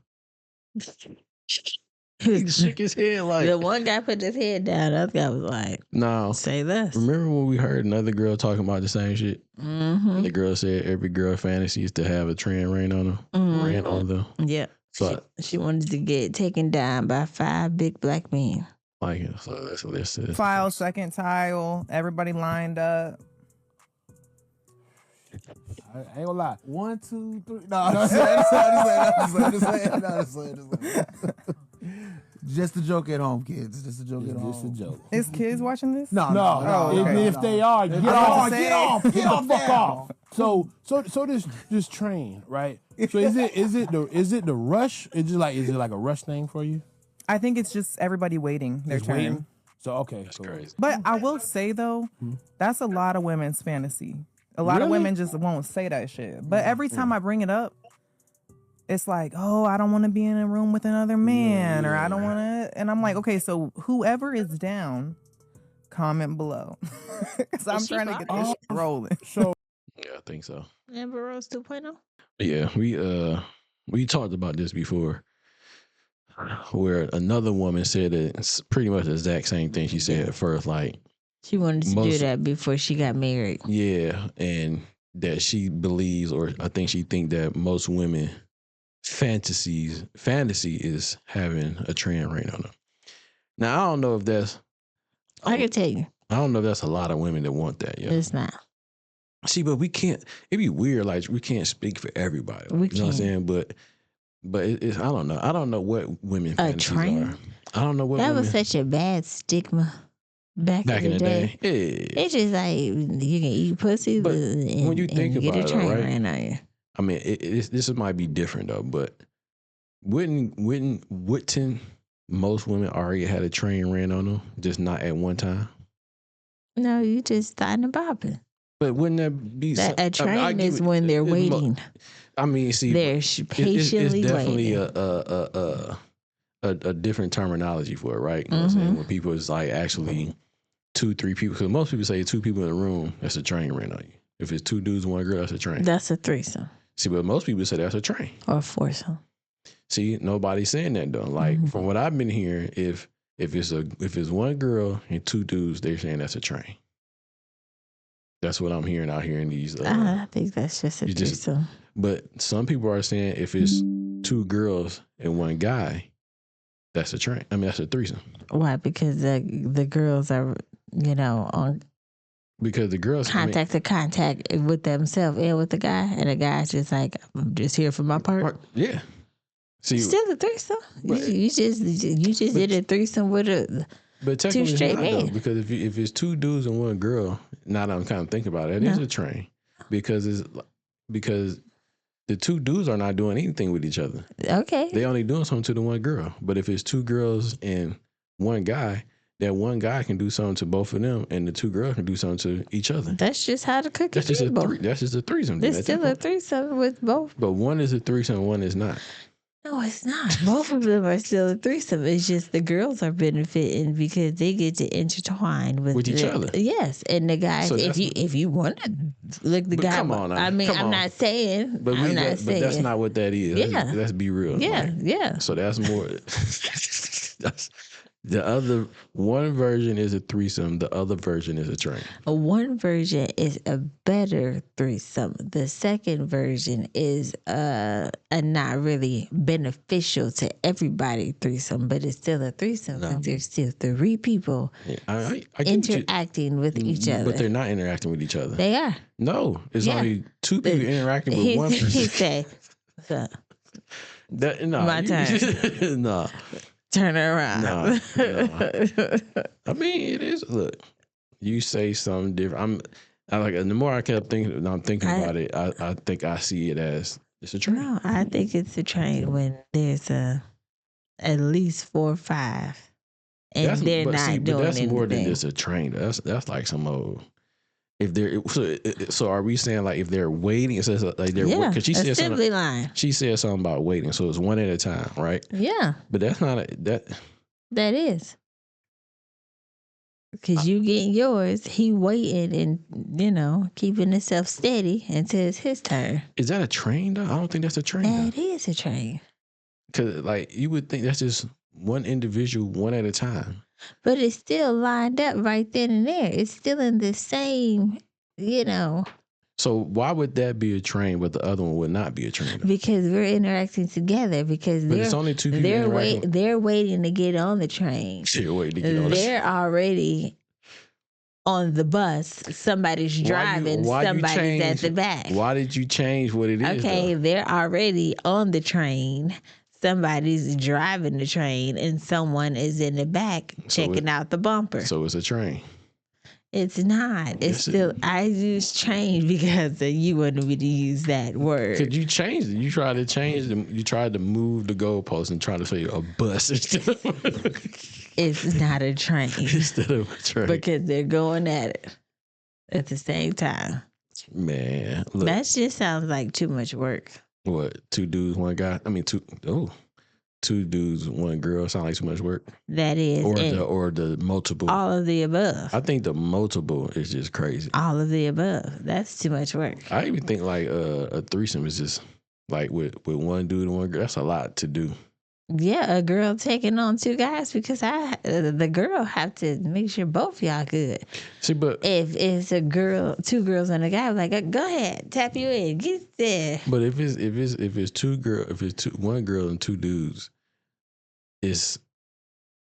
Speaker 2: He shook his head like.
Speaker 1: The one guy put his head down. The other guy was like,
Speaker 2: "No,
Speaker 1: say this."
Speaker 2: Remember when we heard another girl talking about the same shit? The girl said every girl fantasy is to have a train ran on them. Ran on them.
Speaker 1: Yeah. So she wanted to get taken down by 5 big black men.
Speaker 2: Like it. So let's
Speaker 6: file, second tile, everybody lined up.
Speaker 7: I ain't gonna lie. 1, 2, 3. No, I'm just saying. Just a joke at home, kids. Just a joke at home. Just a joke.
Speaker 6: Is kids watching this?
Speaker 7: No. If they are, get off the fuck off. So this train, right? So is it the rush? Is it like a rush thing for you?
Speaker 6: I think it's just everybody waiting their turn.
Speaker 7: Waiting? So okay, that's crazy.
Speaker 6: But I will say though, that's a lot of women's fantasy. A lot of women just won't say that shit. But every time I bring it up, it's like, oh, I don't want to be in a room with another man, or I don't want to. And I'm like, okay, so whoever is down, comment below, because I'm trying to get this shit rolling.
Speaker 7: So
Speaker 2: yeah, I think so.
Speaker 1: Amber Rose 2.0.
Speaker 2: Yeah, we talked about this before, where another woman said it's pretty much the exact same thing she said at first, like.
Speaker 1: She wanted to do that before she got married.
Speaker 2: Yeah, and that she believes, or I think she think that most women fantasy is having a trend ring on them. Now I don't know if that's.
Speaker 1: I can tell you,
Speaker 2: I don't know if that's a lot of women that want that. Yeah.
Speaker 1: it's not.
Speaker 2: See, but we can't. It'd be weird. Like we can't speak for everybody.
Speaker 1: We
Speaker 2: you know what I'm
Speaker 1: can't.
Speaker 2: saying? But it's. I don't know. I don't know what women fantasies
Speaker 1: train?
Speaker 2: are. I don't know what
Speaker 1: That
Speaker 2: women,
Speaker 1: was such a bad stigma back in the day.
Speaker 2: Yeah.
Speaker 1: It's just like you can eat pussy,
Speaker 2: But
Speaker 1: and,
Speaker 2: when you think
Speaker 1: and get
Speaker 2: about
Speaker 1: a
Speaker 2: it,
Speaker 1: train
Speaker 2: right?
Speaker 1: ran on you.
Speaker 2: I mean, this might be different though. But wouldn't most women already had a train ran on them, just not at one time?
Speaker 1: No, you just starting to bopping.
Speaker 2: But wouldn't that be
Speaker 1: A train is when they're waiting.
Speaker 2: I mean, see,
Speaker 1: They're
Speaker 2: it's
Speaker 1: patiently
Speaker 2: definitely
Speaker 1: waiting.
Speaker 2: a different terminology for it, right? You know what I'm saying? When people is like actually 2-3 people, because most people say 2 people in a room, that's a train ran on you. If it's 2 dudes and 1 girl, that's a train.
Speaker 1: That's a threesome
Speaker 2: See, but most people say that's a train.
Speaker 1: or a foursome.
Speaker 2: See, nobody's saying that though. Like from what I've been hearing, if it's 1 girl and 2 dudes, they're saying that's a train. That's what I'm hearing out here in these.
Speaker 1: I think that's just a threesome.
Speaker 2: But some people are saying if it's 2 girls and 1 guy, that's a train. I mean, that's a threesome.
Speaker 1: Why? Because the girls are, on
Speaker 2: Because the girls
Speaker 1: contact with themselves and with the guy, and the guy's just like, I'm just here for my part.
Speaker 2: Yeah. See,
Speaker 1: Still a threesome. You just did a threesome with a.
Speaker 2: but technically it's
Speaker 1: straight
Speaker 2: not though,
Speaker 1: men.
Speaker 2: because if it's 2 dudes and 1 girl, now that I'm kind of thinking about it, it is a train because the 2 dudes are not doing anything with each other.
Speaker 1: Okay.
Speaker 2: They only doing something to the 1 girl. But if it's 2 girls and 1 guy, that 1 guy can do something to both of them, and the 2 girls can do something to each other.
Speaker 1: That's just how the cookie
Speaker 2: That's just
Speaker 1: crumbles.
Speaker 2: that's just a threesome.
Speaker 1: It's still a threesome with both.
Speaker 2: But 1 is a threesome, 1 is not.
Speaker 1: No, it's not. Both of them are still a threesome. It's just the girls are benefiting because they get to intertwine with
Speaker 2: each other.
Speaker 1: Yes, and the guys.
Speaker 2: So
Speaker 1: if you want to look the
Speaker 2: But
Speaker 1: guy.
Speaker 2: come on now.
Speaker 1: I mean,
Speaker 2: Come
Speaker 1: I'm
Speaker 2: on.
Speaker 1: not saying.
Speaker 2: But
Speaker 1: I'm not saying.
Speaker 2: but that's not what that is.
Speaker 1: Yeah.
Speaker 2: Let's be real.
Speaker 1: Yeah,
Speaker 2: Like,
Speaker 1: yeah.
Speaker 2: So that's more. That's the other one version is a threesome. The other version is a train.
Speaker 1: One version is a better threesome. The second version is a not really beneficial to everybody threesome, but it's still a threesome because there's still 3 people
Speaker 2: Yeah, I get what you-
Speaker 1: interacting with each other.
Speaker 2: But they're not interacting with each other.
Speaker 1: They are.
Speaker 2: No, it's
Speaker 1: Yeah.
Speaker 2: only 2 people interacting with
Speaker 1: He
Speaker 2: 1 person.
Speaker 1: said, so, My
Speaker 2: turn. No.
Speaker 1: turn around.
Speaker 2: No. I mean, it is. Look, you say something different. The more I kept thinking, I'm thinking about it. I think I see it as it's a train.
Speaker 1: No, I think it's a train when there's at least 4 or 5, and they're not doing
Speaker 2: but that's
Speaker 1: anything.
Speaker 2: more than just a train. That's like some old. If they're so, are we saying like if they're waiting? It says like they're because she said
Speaker 1: assembly
Speaker 2: something.
Speaker 1: line.
Speaker 2: She said something about waiting, so it's 1 at a time, right?
Speaker 1: Yeah,
Speaker 2: But that's not that.
Speaker 1: that is. Because you getting yours, he waiting and, keeping himself steady until it's his turn.
Speaker 2: Is that a train though? I don't think that's a train.
Speaker 1: That is a train.
Speaker 2: Because like you would think that's just one individual, 1 at a time.
Speaker 1: But it's still lined up right then and there. It's still in the same,
Speaker 2: So why would that be a train, but the other one would not be a train? Though?
Speaker 1: because we're interacting together. Because
Speaker 2: But it's only 2 people
Speaker 1: they're
Speaker 2: interacting.
Speaker 1: they're waiting to get on the train.
Speaker 2: They're waiting to get on the train.
Speaker 1: They're already on the bus. Somebody's driving. Somebody's at the back.
Speaker 2: Why did you change what it is?
Speaker 1: Okay,
Speaker 2: though?
Speaker 1: they're already on the train. Somebody's driving the train, and someone is in the back checking out the bumper.
Speaker 2: So it's a train.
Speaker 1: It's not. It's
Speaker 2: Yes,
Speaker 1: still. I use train because you wanted me to use that word.
Speaker 2: Could you change it? You tried to change them. You tried to move the goalpost and try to say a bus instead
Speaker 1: It's not a train
Speaker 2: of a train.
Speaker 1: because they're going at it at the same time.
Speaker 2: Man, look,
Speaker 1: That just sounds like too much work.
Speaker 2: what? 2 dudes, 1 guy. I mean, 2 dudes, 1 girl. Sound like too much work.
Speaker 1: That is, and
Speaker 2: Or the multiple.
Speaker 1: all of the above.
Speaker 2: I think the multiple is just crazy.
Speaker 1: All of the above. That's too much work.
Speaker 2: I even think like a threesome is just like with 1 dude and 1 girl. That's a lot to do.
Speaker 1: Yeah, a girl taking on 2 guys because the girl have to make sure both y'all good.
Speaker 2: See, but
Speaker 1: if it's a girl, 2 girls and a guy, like go ahead, tap you in, get there.
Speaker 2: But if it's 1 girl and 2 dudes,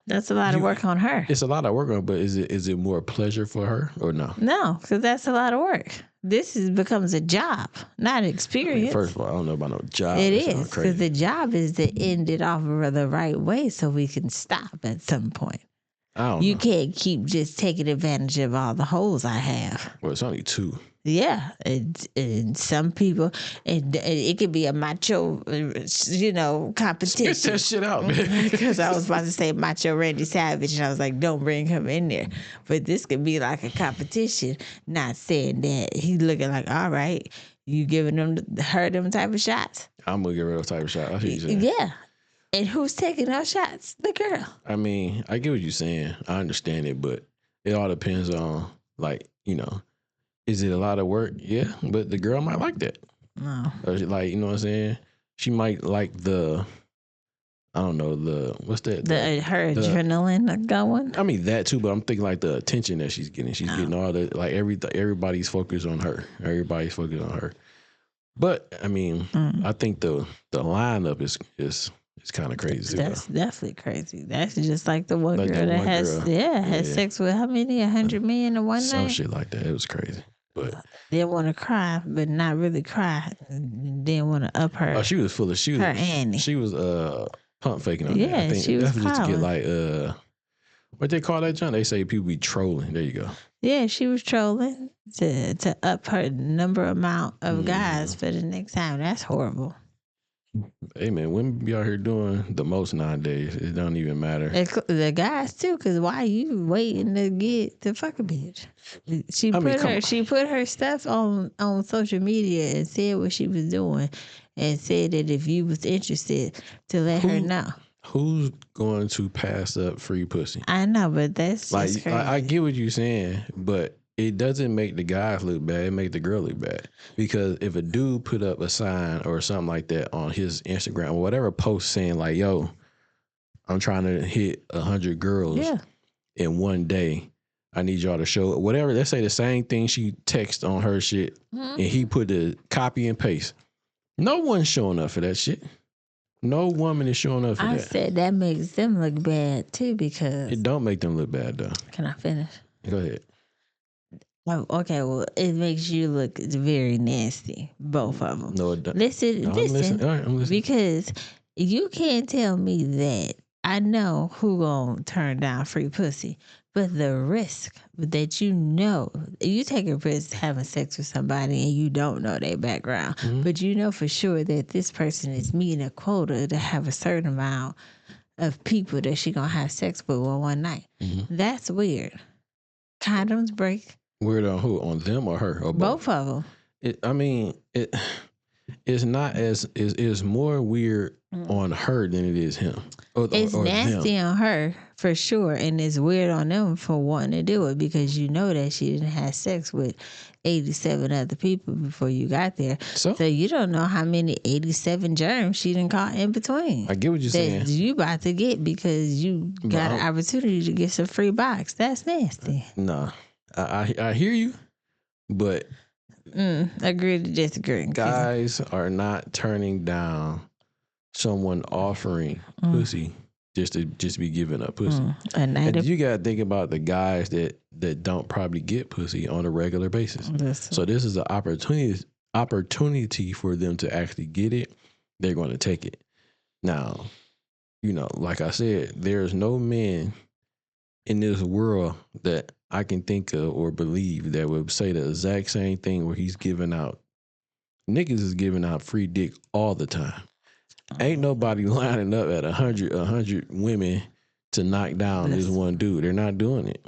Speaker 1: that's a lot of work on her.
Speaker 2: It's a lot of work on, but is it more pleasure for her or no?
Speaker 1: No, because that's a lot of work. This becomes a job, not an experience.
Speaker 2: I mean, first of all, I don't know about no job.
Speaker 1: It is, because the job is to end it off the right way so we can stop at some point. You can't keep just taking advantage of all the holes I have.
Speaker 2: Well, it's only 2.
Speaker 1: Yeah, and some people, it could be a macho, competition.
Speaker 2: Get that shit out, man.
Speaker 1: Because I was about to say macho Randy Savage, and I was like, don't bring him in there. But this could be like a competition, not saying that he's looking like, all right, you giving them them type of shots.
Speaker 2: I'm going to give her those type of shots. That's what you're saying.
Speaker 1: Yeah. And who's taking those shots? The girl.
Speaker 2: I mean, I get what you're saying. I understand it, but it all depends on, is it a lot of work? Yeah, but the girl might like that.
Speaker 1: No.
Speaker 2: Or you know what I'm saying? She might like what's that?
Speaker 1: Her adrenaline going?
Speaker 2: I mean, that too, but I'm thinking like the attention that she's getting. She's getting all the, everybody's focused on her. Everybody's focused on her. But, I mean, I think the lineup is kind of crazy.
Speaker 1: That's definitely crazy. That's just like the one girl that has sex with how many? 100 million in one night?
Speaker 2: Some shit like that. It was crazy. But
Speaker 1: didn't want to cry, but not really cry. Didn't want to up her.
Speaker 2: Oh, she was full of shit.
Speaker 1: Her Annie.
Speaker 2: She was pump faking on
Speaker 1: that.
Speaker 2: I think
Speaker 1: she was
Speaker 2: just to get what they call that, John? They say people be trolling. There you go.
Speaker 1: Yeah, she was trolling to up her amount of guys for the next time. That's horrible.
Speaker 2: Hey man, women be out here doing the most nowadays. It don't even matter.
Speaker 1: The guys too, because why you waiting to get to fuck a bitch? She put her stuff on social media and said what she was doing, and said that if you was interested to let her know.
Speaker 2: Who's going to pass up free pussy?
Speaker 1: I know, but that's just crazy.
Speaker 2: I get what you're saying, but it doesn't make the guys look bad. It make the girl look bad. Because if a dude put up a sign or something like that on his Instagram or whatever post saying like, yo, I'm trying to hit 100 girls in one day. I need y'all to show whatever. Let's say the same thing she texted on her shit and he put the copy and paste. No one's showing up for that shit. No woman is showing up for that.
Speaker 1: I said that makes them look bad too because...
Speaker 2: It don't make them look bad though.
Speaker 1: Can I finish?
Speaker 2: Go ahead.
Speaker 1: Oh, okay, well, it makes you look very nasty, both of them.
Speaker 2: No, it doesn't.
Speaker 1: Listen.
Speaker 2: All right, I'm listening.
Speaker 1: Because you can't tell me that I know who gonna turn down free pussy, but the risk that you take a risk having sex with somebody and you don't know their background, but you know for sure that this person is meeting a quota to have a certain amount of people that she gonna have sex with one night. That's weird. Condoms break.
Speaker 2: Weird on who? On them or her? Or
Speaker 1: both of them.
Speaker 2: It's not as it's more weird on her than it is him.
Speaker 1: It's nasty on her for sure, and it's weird on them for wanting to do it because you know that she didn't have sex with 87 other people before you got there. So you don't know how many 87 germs she done caught in between.
Speaker 2: I get what you're saying.
Speaker 1: You about to get because you got an opportunity to get some free box. That's nasty.
Speaker 2: No, I hear you, but
Speaker 1: agree to disagree.
Speaker 2: Guys are not turning down someone offering pussy just to be giving up pussy. And you gotta think about the guys that don't probably get pussy on a regular basis. So this is an opportunity for them to actually get it. They're going to take it. Now, like I said, there's no men in this world that I can think of or believe that would say the exact same thing where he's giving out. Niggas is giving out free dick all the time. Ain't nobody lining up at 100 women to knock down this one dude. They're not doing it.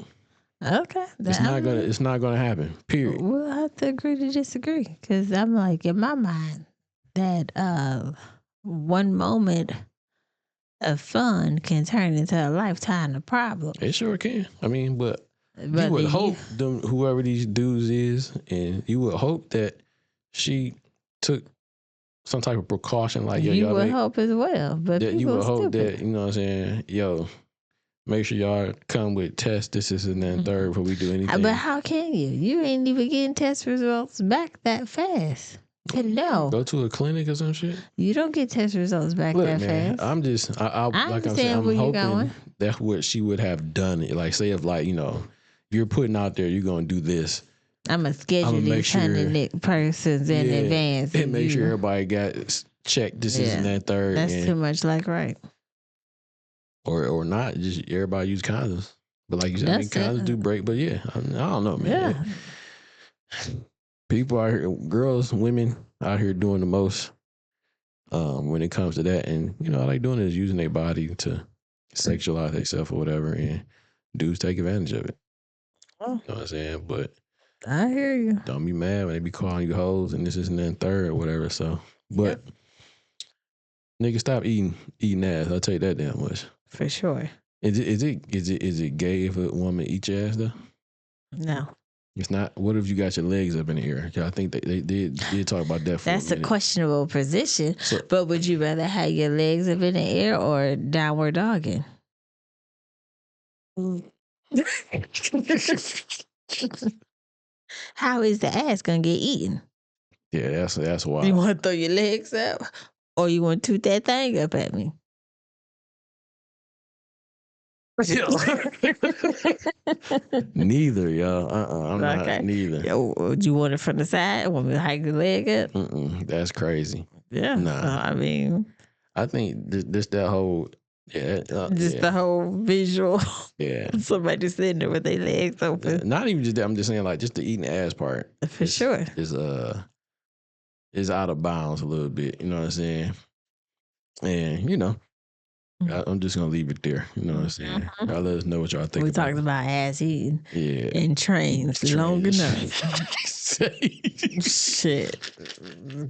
Speaker 1: Okay.
Speaker 2: It's not gonna happen. Period.
Speaker 1: We'll have to agree to disagree. Because I'm like, in my mind, that one moment of fun can turn into a lifetime of problem.
Speaker 2: It sure can. I mean, but you would hope whoever these dudes is, and you would hope that she took some type of precaution, like
Speaker 1: you would hope as well, but
Speaker 2: that you
Speaker 1: people
Speaker 2: would hope
Speaker 1: stupid.
Speaker 2: that, you know what I'm saying, yo, make sure y'all come with tests, this and then third before we do anything.
Speaker 1: But how can you? You ain't even getting test results back that fast. No.
Speaker 2: Go to a clinic or some shit.
Speaker 1: You don't get test results back
Speaker 2: Look,
Speaker 1: that
Speaker 2: man,
Speaker 1: fast.
Speaker 2: I'm just, I like I said, I'm hoping that's what she would have done. Like, say if like, you know, you're putting out there, you're going to do this.
Speaker 1: I'm going to schedule these 100 persons in advance.
Speaker 2: And make sure everybody got checked this and that third.
Speaker 1: That's too much like right.
Speaker 2: Or not, just everybody use condoms. But like you said, condoms do break. But yeah, I don't know, man. Yeah. People out here, girls, women out here doing the most when it comes to that. And, you know, all they doing is using their body to sexualize themselves or whatever. And dudes take advantage of it. You know what I'm saying? But
Speaker 1: I hear you.
Speaker 2: Don't be mad when they be calling you hoes and this and then third or whatever. So, but nigga, stop eating ass. I'll tell you that damn much.
Speaker 1: For sure.
Speaker 2: Is it gay if a woman eats your ass though?
Speaker 1: No.
Speaker 2: It's not. What if you got your legs up in the air? I think they did talk about that.
Speaker 1: That's a questionable position. So, but would you rather have your legs up in the air or downward dogging? How is the ass gonna get eaten?
Speaker 2: Yeah, that's wild.
Speaker 1: You want to throw your legs up, or you want to toot that thing up at me?
Speaker 2: Neither, y'all. I'm not neither.
Speaker 1: Yo, do you want it from the side? Want me to hike the leg up?
Speaker 2: That's crazy.
Speaker 1: Yeah.
Speaker 2: Nah.
Speaker 1: So, I mean,
Speaker 2: I think this that whole
Speaker 1: the whole visual.
Speaker 2: Yeah.
Speaker 1: Somebody sitting there with their legs open.
Speaker 2: Not even just that. I'm just saying, like, just the eating ass part.
Speaker 1: For sure.
Speaker 2: Is out of bounds a little bit. You know what I'm saying? And you know. I'm just gonna leave it there. You know what I'm saying? Y'all let us know what y'all think.
Speaker 1: We talked about ass eating.
Speaker 2: Yeah.
Speaker 1: And trains long enough. Shit.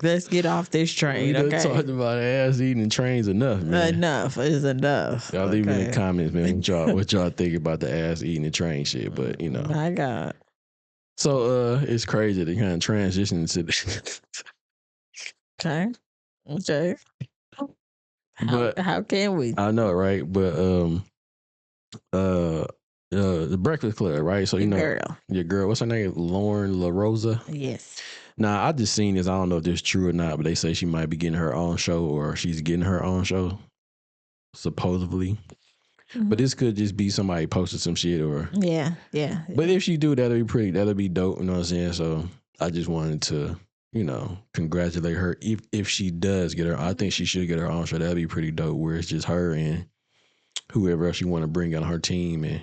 Speaker 1: Let's get off this train.
Speaker 2: We done talked about ass eating and trains enough, man.
Speaker 1: Enough is enough.
Speaker 2: Y'all leave it in the comments, man. What y'all think about the ass eating and train shit? But you know.
Speaker 1: My God.
Speaker 2: So it's crazy to kind of transition to this.
Speaker 1: Okay. How can we?
Speaker 2: I know, right? But the Breakfast Club, right? So you know, your girl, what's her name? Lauren LaRosa.
Speaker 1: Yes.
Speaker 2: Now I just seen this. I don't know if this is true or not, but they say she might be getting her own show, or she's getting her own show, supposedly. Mm-hmm. But this could just be somebody posted some shit, or
Speaker 1: yeah.
Speaker 2: But if she do, that'll be dope. You know what I'm saying? So I just wanted to, you know, congratulate her. If she does get her, I think she should get her own show. That'd be pretty dope, where it's just her and whoever else you want to bring on her team and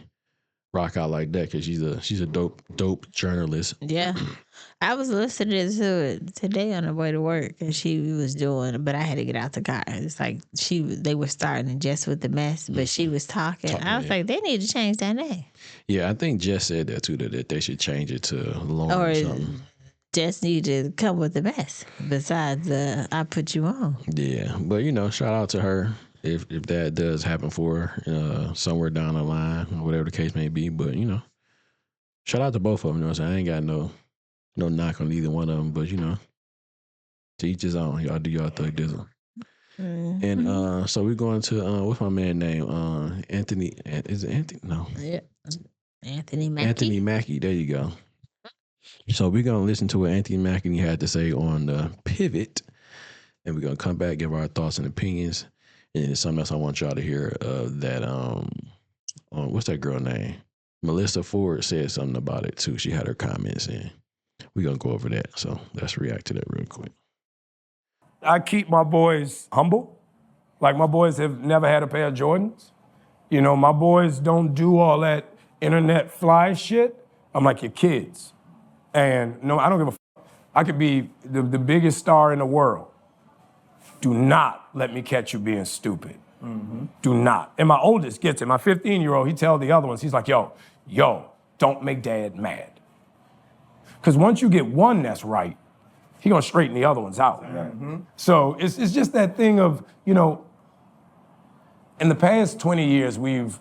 Speaker 2: rock out like that, because she's a dope journalist.
Speaker 1: Yeah. I was listening to it today on the way to work, and she was doing, but I had to get out the car. It's like they were starting just with the mess, but she was talking. I was like, they need to change that name.
Speaker 2: Yeah, I think Jess said that too, that they should change it to Lauren or something.
Speaker 1: Just need to come with the best. Besides, I put you on.
Speaker 2: Yeah, but you know, shout out to her if that does happen for her somewhere down the line, or whatever the case may be. But you know, shout out to both of them. You know what I'm saying? I ain't got no knock on either one of them. But you know, to each his own. Y'all do y'all thug dizzle. Mm-hmm. And so we're going to what's my man name? Anthony. Is it Anthony? No.
Speaker 1: Yeah. Anthony Mackie.
Speaker 2: Anthony Mackie. There you go. So we're going to listen to what Anthony Mackie had to say on the pivot, and we're going to come back, give our thoughts and opinions. And there's something else I want y'all to hear that, what's that girl name? Melissa Ford said something about it too. She had her comments, and we're going to go over that. So let's react to that real quick.
Speaker 8: I keep my boys humble. Like, my boys have never had a pair of Jordans. You know, my boys don't do all that internet fly shit. I'm like your kids. And no, I don't give a fuck. I could be the biggest star in the world. Do not let me catch you being stupid. Mm-hmm. Do not. And my oldest gets it. My 15-year-old, he tells the other ones, he's like, yo, don't make dad mad. Because once you get one that's right, he gonna straighten the other ones out. Mm-hmm. So it's just that thing of, you know, in the past 20 years, we've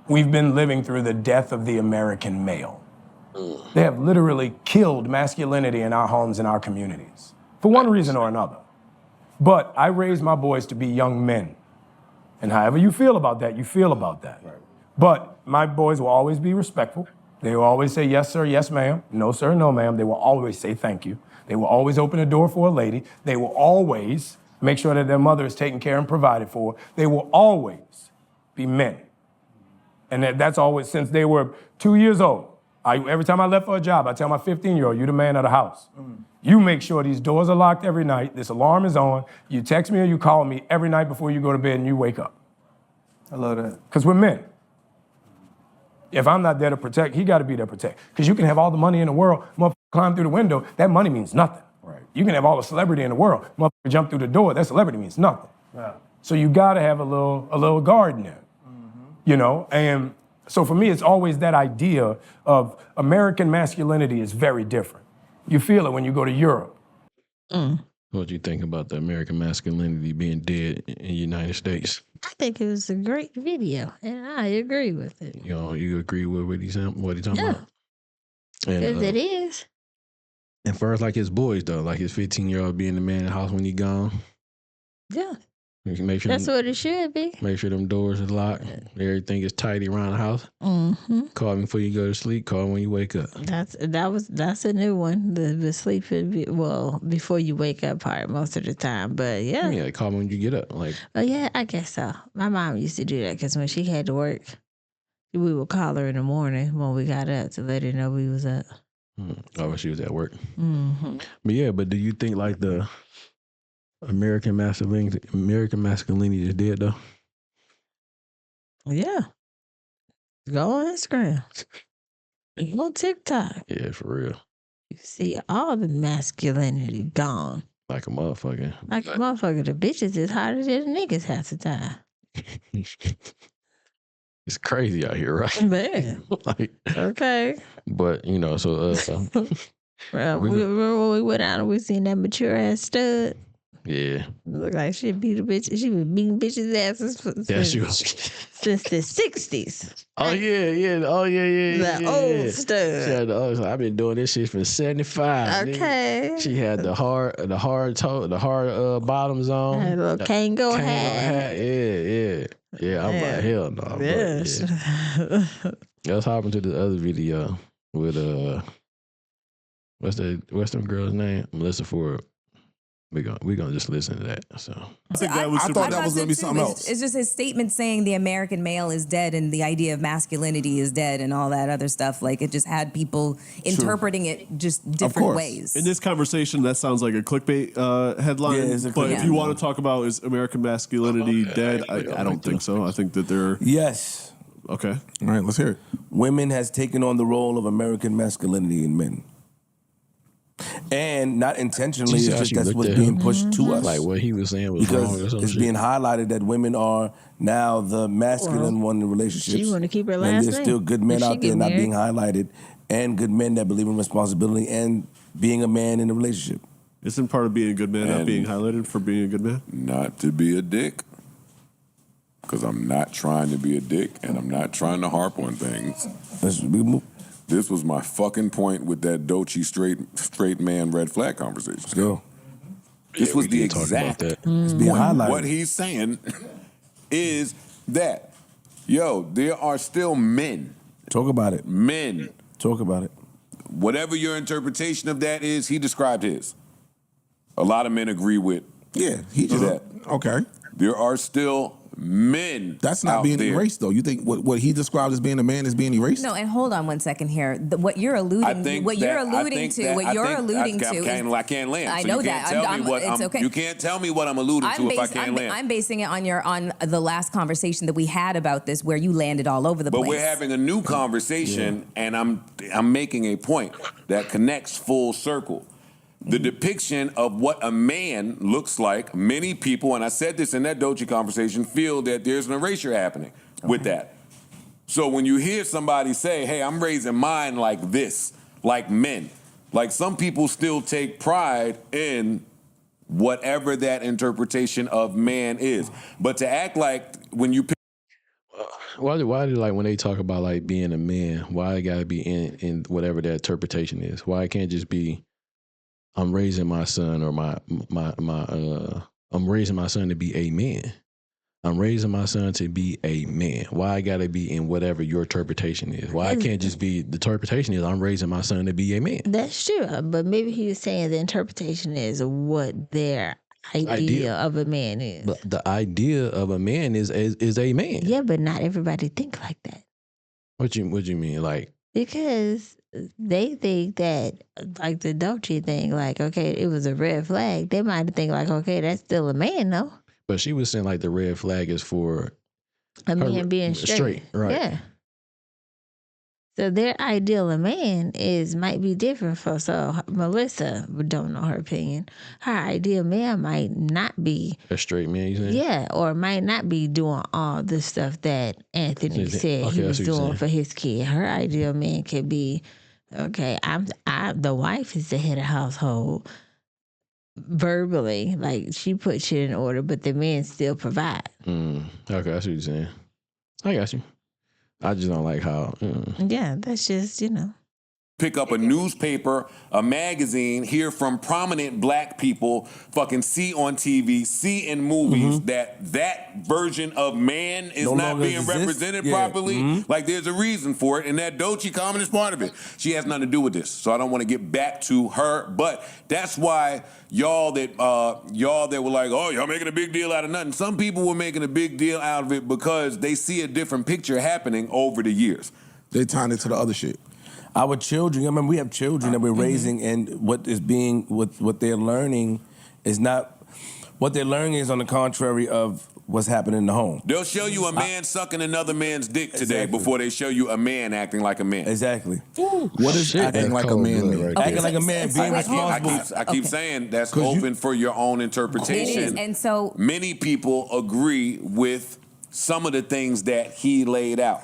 Speaker 8: been living through the death of the American male. They have literally killed masculinity in our homes and our communities for one reason or another. But I raised my boys to be young men. And however you feel about that, you feel about that. Right. But my boys will always be respectful. They will always say, yes, sir, yes, ma'am. No, sir, no, ma'am. They will always say thank you. They will always open the door for a lady. They will always make sure that their mother is taken care and provided for. They will always be men. And that's always since they were 2 years old. Every time I left for a job, I tell my 15-year-old, you're the man of the house. You make sure these doors are locked every night, this alarm is on, you text me or you call me every night before you go to bed and you wake up.
Speaker 9: I love that.
Speaker 8: Because we're men. If I'm not there to protect, he got to be there to protect. Because you can have all the money in the world, motherfucker climb through the window, that money means nothing. Right. You can have all the celebrity in the world, motherfucker jump through the door, that celebrity means nothing. Yeah. So you got to have a little guard in there, you know? And so for me, it's always that idea of American masculinity is very different. You feel it when you go to Europe.
Speaker 2: What do you think about the American masculinity being dead in the United States?
Speaker 1: I think it was a great video, and I agree with it.
Speaker 2: You know, you agree with what he's talking about?
Speaker 1: Because it is.
Speaker 2: And first, like his boys, though, like his 15-year-old being the man in the house when he gone.
Speaker 1: Yeah.
Speaker 2: Make sure
Speaker 1: that's what it should be.
Speaker 2: Make sure them doors are locked. Everything is tidy around the house. Mm-hmm. Call me before you go to sleep. Call when you wake up.
Speaker 1: That's a new one. The sleep before you wake up part most of the time. But yeah,
Speaker 2: call me when you get up. Like,
Speaker 1: yeah, I guess so. My mom used to do that because when she had to work, we would call her in the morning when we got up to let her know we was up.
Speaker 2: Oh, she was at work. Mm-hmm. But yeah, do you think like the American masculinity is dead though?
Speaker 1: Yeah. Go on Instagram. Go on TikTok.
Speaker 2: Yeah, for real.
Speaker 1: You see all the masculinity gone.
Speaker 2: Like a motherfucker.
Speaker 1: Like a motherfucker. The bitches is harder than the niggas half the time.
Speaker 2: It's crazy out here, right?
Speaker 1: Man. Okay.
Speaker 2: But, you know, so...
Speaker 1: well, remember when we went out and we seen that mature ass stud?
Speaker 2: Yeah.
Speaker 1: Look like she beat a bitch. She was beating bitches' asses since the 60s.
Speaker 2: Oh yeah. Oh yeah.
Speaker 1: The old stud.
Speaker 2: She had the old. I've been doing this shit for 75.
Speaker 1: Okay.
Speaker 2: Nigga. She had the hard bottoms on.
Speaker 1: Had a little Kango hat.
Speaker 2: Yeah. I'm like, hell no.
Speaker 1: Yes.
Speaker 2: Let's hop into the other video with what's them girl's name? Melissa Ford. We're gonna just listen to that. So
Speaker 10: I thought that was gonna be something else. It's just his statement saying the American male is dead and the idea of masculinity is dead and all that other stuff. Like it just had people interpreting it just different ways.
Speaker 11: In this conversation, that sounds like a clickbait headline. But if you want to talk about is American masculinity dead, I don't think so. I think that they're okay.
Speaker 9: All right, let's hear it. Women has taken on the role of American masculinity in men. And not intentionally, it's just that's what's being pushed to us.
Speaker 2: Like what he was saying was wrong or something.
Speaker 9: It's being highlighted that women are now the masculine one in relationships.
Speaker 1: She want to keep her last name.
Speaker 9: And there's still good men out there not being highlighted, and good men that believe in responsibility and being a man in a relationship.
Speaker 11: Isn't part of being a good man not being highlighted for being a good man?
Speaker 12: Not to be a dick. Because I'm not trying to be a dick, and I'm not trying to harp on things. This was my fucking point with that Doechii straight man red flag conversation.
Speaker 9: Let's go.
Speaker 12: This was the exact point. What he's saying is that, there are still men.
Speaker 9: Talk about it.
Speaker 12: Men.
Speaker 9: Talk about it.
Speaker 12: Whatever your interpretation of that is, he described his. A lot of men agree with
Speaker 9: he just
Speaker 12: that.
Speaker 9: Okay.
Speaker 12: There are still men.
Speaker 9: That's not being erased, though. You think what he described as being a man is being erased?
Speaker 10: No, and hold on one second here. What you're alluding to, I
Speaker 12: can't land.
Speaker 10: I know that. It's okay.
Speaker 12: You can't tell me what I'm alluding to if I can't land.
Speaker 10: I'm basing it on the last conversation that we had about this, where you landed all over the place.
Speaker 12: But we're having a new conversation, and I'm making a point that connects full circle. The depiction of what a man looks like, many people, and I said this in that Doechii conversation, feel that there's an erasure happening with that. So when you hear somebody say, hey, I'm raising mine like this, like men, like some people still take pride in whatever that interpretation of man is. But to act like when you pick...
Speaker 2: Why do like when they talk about like being a man, why it gotta be in whatever that interpretation is? Why it can't just be I'm raising my son or my I'm raising my son to be a man. I'm raising my son to be a man. Why I gotta be in whatever your interpretation is? Why I can't just be, the interpretation is I'm raising my son to be a man.
Speaker 1: That's true. But maybe he was saying the interpretation is what their idea of a man is.
Speaker 2: But the idea of a man is a man.
Speaker 1: Yeah, but not everybody think like that.
Speaker 2: What you mean? Like,
Speaker 1: because they think that, like the Dolce thing, like, okay, it was a red flag. They might think like, okay, that's still a man, though.
Speaker 2: but she was saying like the red flag is for
Speaker 1: a man being straight.
Speaker 2: Right.
Speaker 1: Yeah. So their ideal of man might be different for, so Melissa, we don't know her opinion. Her ideal man might not be
Speaker 2: a straight man, you saying?
Speaker 1: Yeah, or might not be doing all the stuff that Anthony said he was doing for his kid. Her ideal man could be, okay, the wife is the head of household verbally, like she puts shit in order, but the men still provide.
Speaker 2: Okay, that's what you're saying. I got you. I just don't like how.
Speaker 1: Yeah, that's just,
Speaker 12: Pick up a newspaper, a magazine, hear from prominent black people, fucking see on TV, see in movies that version of man is
Speaker 9: No
Speaker 12: not
Speaker 9: longer
Speaker 12: being
Speaker 9: exists?
Speaker 12: represented
Speaker 9: Yeah.
Speaker 12: properly. Like there's a reason for it, and that Dolce comment is part of it. She has nothing to do with this, so I don't want to get back to her. But that's why y'all that were like, oh, y'all making a big deal out of nothing. Some people were making a big deal out of it because they see a different picture happening over the years.
Speaker 9: They tying it to the other shit. Our children, I mean, we have children that we're raising, and what they're learning is not, what they're learning is on the contrary of what's happening in the home.
Speaker 12: They'll show you a man sucking another man's dick today before they show you a man acting like a man.
Speaker 9: Exactly.
Speaker 13: What is acting like a man mean?
Speaker 9: Acting like a man, being responsible.
Speaker 12: I keep saying that's open for your own interpretation.
Speaker 10: It is, and so
Speaker 12: many people agree with some of the things that he laid out.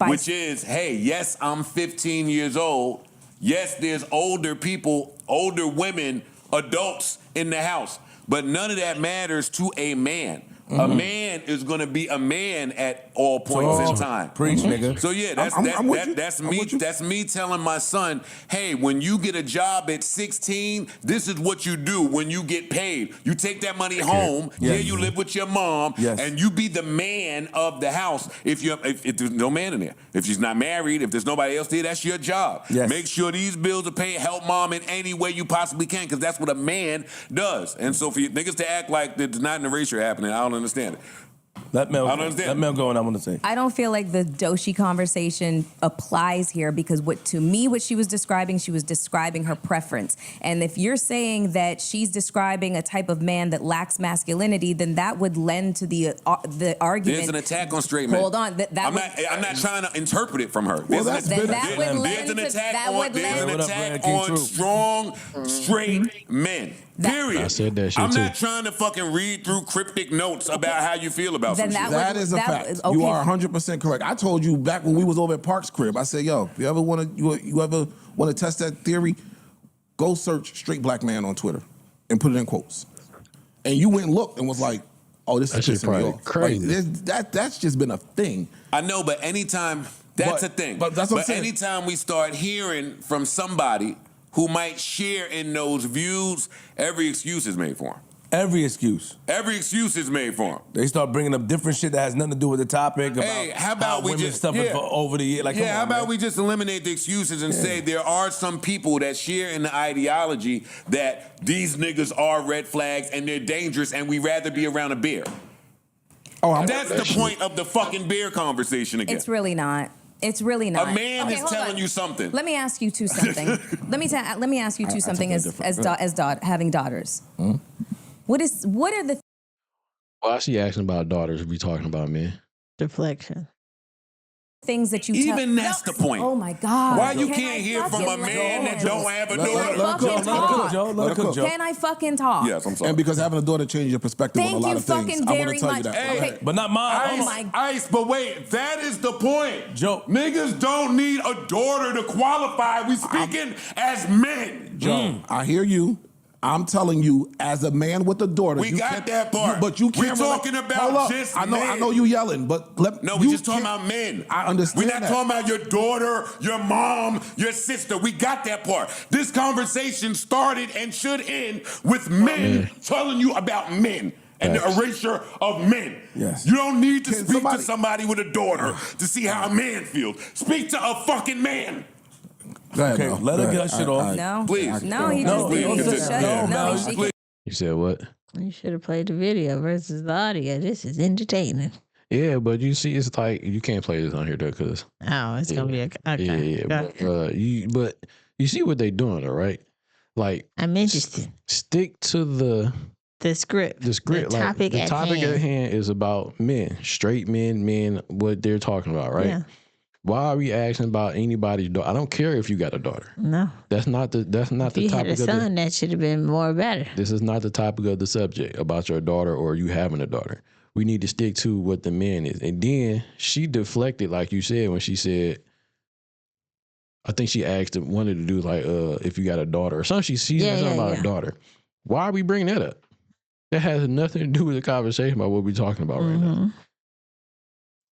Speaker 12: Which is, hey, yes, I'm 15 years old. Yes, there's older people, older women, adults in the house. But none of that matters to a man. A man is going to be a man at all points in time.
Speaker 9: Preach, nigga.
Speaker 12: So yeah, that's me telling my son, hey, when you get a job at 16, this is what you do when you get paid. You take that money home.
Speaker 9: Yes.
Speaker 12: Yeah, you live with your mom, and you be the man of the house. If there's no man in there, if she's not married, if there's nobody else there, that's your job.
Speaker 9: Yes.
Speaker 12: Make sure these bills are paid. Help mom in any way you possibly can, because that's what a man does. And so for you niggas to act like there's not an erasure happening, I don't understand it.
Speaker 9: Let Mel go, and I'm going to say.
Speaker 10: I don't feel like the Doshi conversation applies here because what she was describing her preference. And if you're saying that she's describing a type of man that lacks masculinity, then that would lend to the argument.
Speaker 12: There's an attack on straight men.
Speaker 10: Hold on.
Speaker 12: I'm not trying to interpret it from her. There's an attack on strong, straight men. Period.
Speaker 2: I said that shit
Speaker 12: I'm
Speaker 2: too.
Speaker 12: not trying to fucking read through cryptic notes about how you feel about some shit.
Speaker 13: That is a fact. You are 100% correct. I told you back when we was over at Park's crib, I said, yo, if you ever want to test that theory, go search straight black man on Twitter and put it in quotes. And you went and looked and was like, oh, this is pissing me off.
Speaker 2: Crazy.
Speaker 13: Like, that's just been a thing.
Speaker 12: I know, but anytime, that's a thing.
Speaker 13: But that's what I'm saying.
Speaker 12: Anytime we start hearing from somebody who might share in those views, every excuse is made for him.
Speaker 9: Every excuse.
Speaker 12: Every excuse is made for him.
Speaker 9: They start bringing up different shit that has nothing to do with the topic.
Speaker 12: Hey, how about we just
Speaker 9: for over the year? Like,
Speaker 12: how about we just eliminate the excuses and say there are some people that share in the ideology that these niggas are red flags and they're dangerous and we'd rather be around a bear. That's the point of the fucking bear conversation again.
Speaker 10: It's really not. It's really not.
Speaker 12: A man is telling you something.
Speaker 10: Let me ask you two something. Let me ask you two something as having daughters. What are the
Speaker 2: Why is she asking about daughters if we talking about men?
Speaker 1: Deflection.
Speaker 10: things that you
Speaker 12: Even that's the point.
Speaker 10: Oh my God.
Speaker 12: Why you can't hear from a man that don't have a daughter?
Speaker 10: Can I fucking talk?
Speaker 12: Yes, I'm sorry.
Speaker 13: And because having a daughter changed your perspective on a lot of things. I want to tell you that.
Speaker 12: Hey,
Speaker 9: but not mine.
Speaker 12: Ice, but wait, that is the point. Joe. Niggas don't need a daughter to qualify. We speaking as men.
Speaker 13: Joe, I hear you. I'm telling you, as a man with a daughter,
Speaker 12: We got that part.
Speaker 13: But you can't.
Speaker 12: We're talking about just
Speaker 13: I know.
Speaker 12: men.
Speaker 13: I know you yelling, but
Speaker 12: No, we're just talking about men.
Speaker 13: I understand.
Speaker 12: We're not talking about your daughter, your mom, your sister. We got that part. This conversation started and should end with men telling you about men. And the erasure of men.
Speaker 9: Yes.
Speaker 12: You don't need to speak to somebody with a daughter to see how a man feels. Speak to a fucking man.
Speaker 9: Okay, let her get her shit off.
Speaker 10: No.
Speaker 12: Please.
Speaker 10: No, he just shut it. No,
Speaker 12: please.
Speaker 2: You said what?
Speaker 1: You should have played the video versus the audio. This is entertaining.
Speaker 2: Yeah, but you see, it's like you can't play this on here though, cause
Speaker 1: it's gonna be okay.
Speaker 2: But you see what they doing, all right? Like
Speaker 1: I'm interested.
Speaker 2: Stick to the
Speaker 1: script.
Speaker 2: The script.
Speaker 1: The topic,
Speaker 2: the topic at hand is about men, straight men, what they're talking about, right?
Speaker 1: Yeah.
Speaker 2: Why are we asking about anybody's daughter? I don't care if you got a daughter.
Speaker 1: No.
Speaker 2: That's not the
Speaker 1: If you
Speaker 2: topic
Speaker 1: had a son, that should have been more better.
Speaker 2: This is not the topic of the subject about your daughter or you having a daughter. We need to stick to what the man is. And then she deflected, like you said, when she said, I think she wanted to do like, if you got a daughter or something. She sees something about a daughter. Why are we bringing that up? That has nothing to do with the conversation about what we're talking about right now.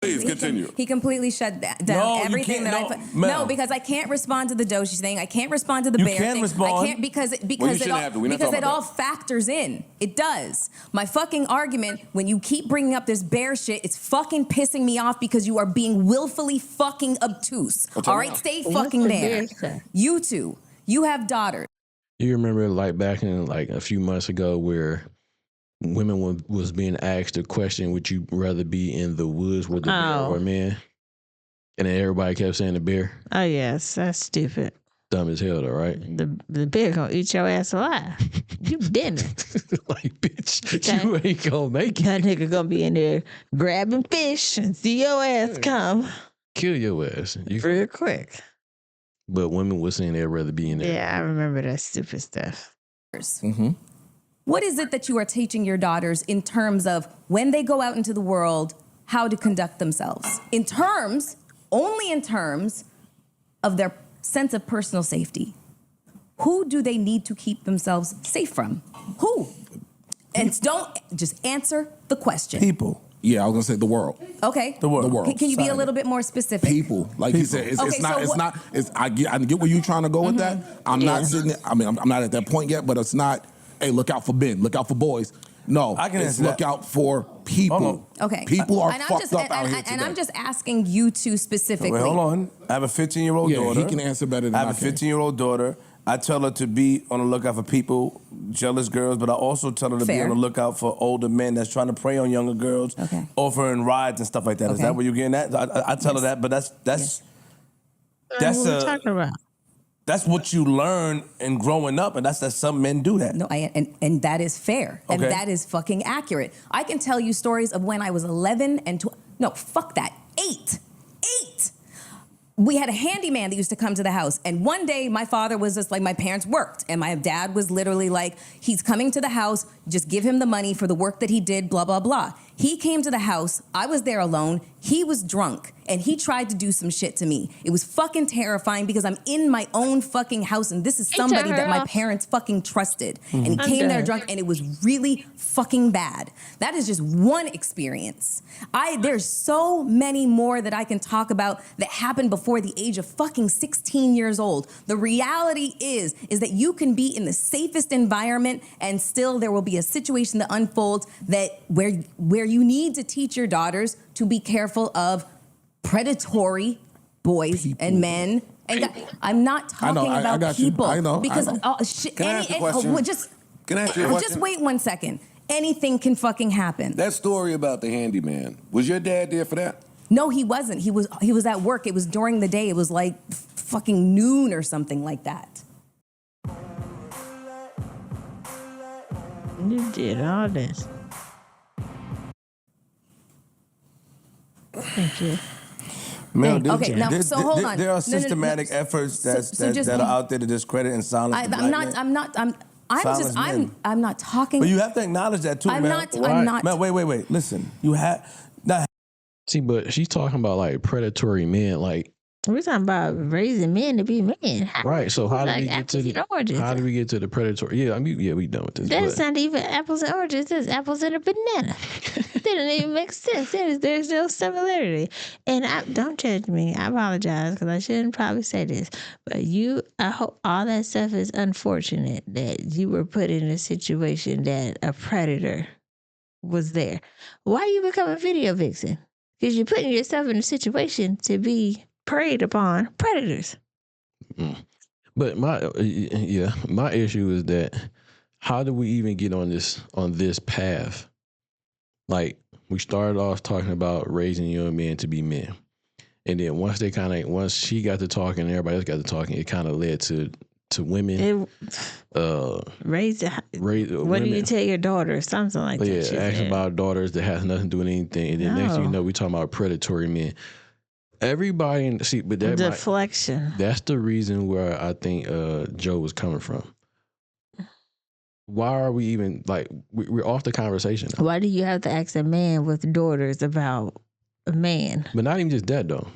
Speaker 12: Please continue.
Speaker 10: He completely shut down everything that I put. No, because I can't respond to the Doshi thing. I can't respond to the bear thing.
Speaker 9: Respond.
Speaker 10: I can't because it all factors in. It does. My fucking argument, when you keep bringing up this bear shit, it's fucking pissing me off because you are being willfully fucking obtuse. All right, stay fucking there. You two, you have daughters.
Speaker 2: You remember like back in like a few months ago where women was being asked a question, would you rather be in the woods with a bear or a man? And then everybody kept saying the bear.
Speaker 1: Oh, yes. That's stupid.
Speaker 2: Dumb as hell, though, right?
Speaker 1: The bear gonna eat your ass alive. You didn't.
Speaker 2: Like, bitch, you ain't gonna make it.
Speaker 1: That nigga gonna be in there grabbing fish and see your ass come.
Speaker 2: Kill your ass.
Speaker 1: Real quick.
Speaker 2: But women were saying they'd rather be in there.
Speaker 1: Yeah, I remember that stupid stuff.
Speaker 10: Mm-hmm. What is it that you are teaching your daughters in terms of when they go out into the world, how to conduct themselves? Only in terms of their sense of personal safety. Who do they need to keep themselves safe from? Who? And don't just answer the question.
Speaker 13: People. Yeah, I was gonna say the world.
Speaker 10: Okay.
Speaker 13: The world.
Speaker 10: Can you be a little bit more specific?
Speaker 13: People, like he said, I get where you're trying to go with that. I'm not sitting there, I'm not at that point yet, but it's not, hey, look out for men, look out for boys. No, it's look out for people.
Speaker 10: Okay.
Speaker 13: People are fucked up out here today.
Speaker 10: And I'm just asking you two specifically.
Speaker 9: Wait, hold on. I have a 15-year-old daughter.
Speaker 13: He can answer better than I can.
Speaker 9: I have a 15-year-old daughter. I tell her to be on the lookout for people, jealous girls, but I also tell her to be on the lookout for older men that's trying to prey on younger girls, offering rides and stuff like that. Is that what you're getting at? I tell her that, but that's
Speaker 1: what are you talking about?
Speaker 9: That's what you learn in growing up, and that's some men do that.
Speaker 10: No, and that is fair, and that is fucking accurate. I can tell you stories of when I was 11 and 12. No, fuck that. 8. We had a handyman that used to come to the house. And one day my father was just like, my parents worked. And my dad was literally like, he's coming to the house, just give him the money for the work that he did, blah, blah, blah. He came to the house, I was there alone, he was drunk, and he tried to do some shit to me. It was fucking terrifying because I'm in my own fucking house and this is somebody that my parents fucking trusted. And he came there drunk and it was really fucking bad. That is just one experience. There's so many more that I can talk about that happened before the age of fucking 16 years old. The reality is that you can be in the safest environment and still there will be a situation that unfolds that where you need to teach your daughters to be careful of predatory boys and men. And I'm not talking about people.
Speaker 13: I know.
Speaker 10: Because
Speaker 12: Can I ask you a question? Can I ask you a question?
Speaker 10: Just wait 1 second. Anything can fucking happen.
Speaker 12: That story about the handyman, was your dad there for that?
Speaker 10: No, he wasn't. He was at work. It was during the day. It was like fucking noon or something like that.
Speaker 1: You did all this. Thank you.
Speaker 9: Mel,
Speaker 10: hold on.
Speaker 9: There are systematic efforts that are out there to discredit and silence.
Speaker 10: I'm not talking.
Speaker 9: But you have to acknowledge that too,
Speaker 10: I'm
Speaker 9: Mel.
Speaker 10: not.
Speaker 9: Mel, wait. Listen, you have.
Speaker 2: See, but she's talking about like predatory men. Like
Speaker 1: We're talking about raising men to be men.
Speaker 2: Right. So how do we get to
Speaker 1: apples and oranges?
Speaker 2: how do we get to the predatory? Yeah, I mean, yeah, we done with this.
Speaker 1: That's
Speaker 2: but
Speaker 1: not even apples and oranges. That's apples and a banana. They don't even make sense. There's no similarity. And don't judge me. I apologize because I shouldn't probably say this. But I hope all that stuff is unfortunate that you were put in a situation that a predator was there. Why you become a video vixen? Because you're putting yourself in a situation to be preyed upon predators.
Speaker 2: But my issue is that how do we even get on this path? Like, we started off talking about raising young men to be men, and then once she got to talking, and everybody else got to talking, it kind of led to women.
Speaker 1: Raise what do you tell your daughter? Something like that.
Speaker 2: Yeah, asking about daughters that has nothing to do with anything, and then next thing you know, we talking about predatory men. Everybody but that
Speaker 1: deflection.
Speaker 2: That's the reason where I think Joe was coming from. Why are we even we're off the conversation now.
Speaker 1: Why do you have to ask a man with daughters about a man?
Speaker 2: But not even just that though.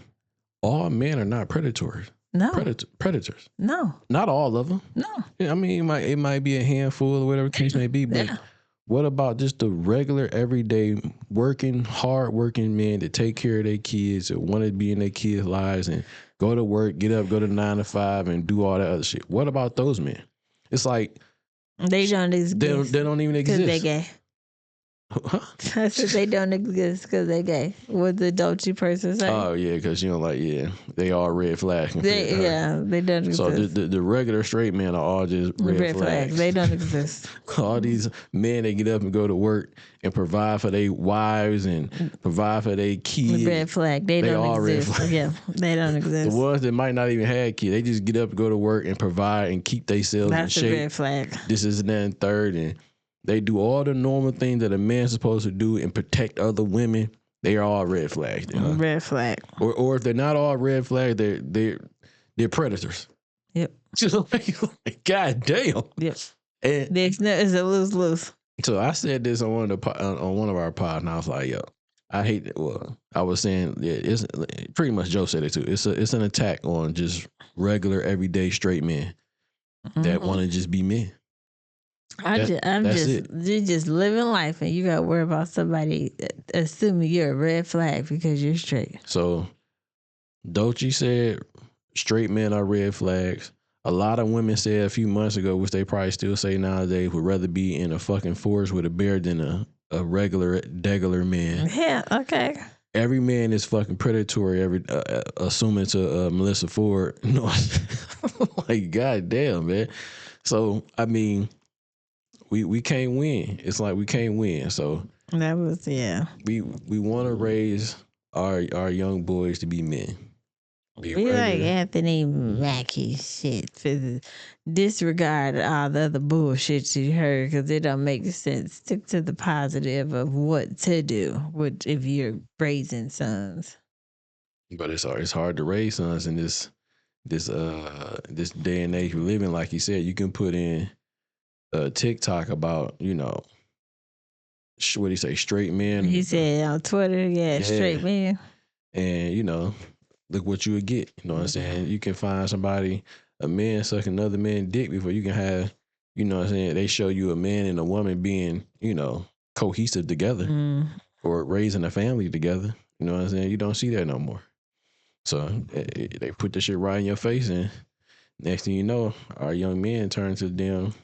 Speaker 2: All men are not predators.
Speaker 1: No.
Speaker 2: Predators.
Speaker 1: No.
Speaker 2: Not all of them.
Speaker 1: No.
Speaker 2: I mean, it might be a handful or whatever the case may be, but what about just the regular, everyday, hard working men that take care of their kids, that want to be in their kids' lives and go to work, get up, go to 9 to 5 and do all that other shit? What about those men? It's like
Speaker 1: they don't exist.
Speaker 2: They don't even exist.
Speaker 1: Because they're gay.
Speaker 2: Huh?
Speaker 1: I said they don't exist because they're gay. What the dolce person say?
Speaker 2: Oh yeah, because they all red flags.
Speaker 1: They don't exist.
Speaker 2: So the regular straight men are all just red flags.
Speaker 1: They don't exist.
Speaker 2: All these men that get up and go to work and provide for their wives and provide for their kids.
Speaker 1: Red flag. They don't exist. Yeah, they don't exist.
Speaker 2: The ones that might not even have kids, they just get up and go to work and provide and keep themselves in shape.
Speaker 1: That's a red flag.
Speaker 2: This is that and third, and they do all the normal things that a man's supposed to do and protect other women. They are all red flags.
Speaker 1: Red flag.
Speaker 2: Or if they're not all red flags, they're predators.
Speaker 1: Yep.
Speaker 2: God damn.
Speaker 1: Yep. And it's a lose.
Speaker 2: So I said this on one of our pods, and I was like, yo, I hate it. Well, I was saying, it's pretty much Joe said it too. It's an attack on just regular, everyday straight men that want to just be men.
Speaker 1: You're just living life, and you got to worry about somebody assuming you're a red flag because you're straight.
Speaker 2: So, Doechii said straight men are red flags. A lot of women said a few months ago, which they probably still say nowadays, would rather be in a fucking forest with a bear than a regular man.
Speaker 1: Yeah, okay.
Speaker 2: Every man is fucking predatory. Assuming to Melissa Ford. No, like goddamn, man. So I mean, we can't win. It's like we can't win. So
Speaker 1: that was we
Speaker 2: want to raise our young boys to be men.
Speaker 1: We like Anthony Mackie shit for disregard all the other bullshit you heard because it don't make sense. Stick to the positive of what to do if you're raising sons.
Speaker 2: But it's hard to raise sons in this day and age we live in. Like you said, you can put in TikTok about what do you say, straight men.
Speaker 1: He said on Twitter, straight men,
Speaker 2: and look what you would get. You know what I'm saying? You can find somebody, a man sucking another man's dick before you can have, you know what I'm saying? They show you a man and a woman being, cohesive together or raising a family together. You know what I'm saying? You don't see that no more. So they put this shit right in your face, and next thing you know, our young men turn to them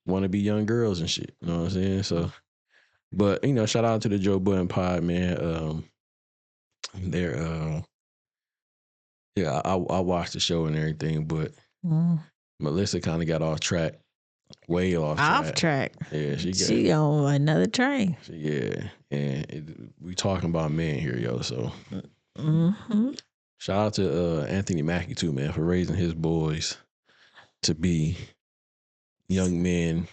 Speaker 2: want to be young girls and shit. You know what I'm saying? So, but shout out to the Joe Budden pod, man. Yeah, I watched the show and everything, but Melissa kind of got off track, way off track. Yeah,
Speaker 1: she on another train.
Speaker 2: Yeah, and we talking about men here, yo. So shout out to Anthony Mackie too, man, for raising his boys to be young men.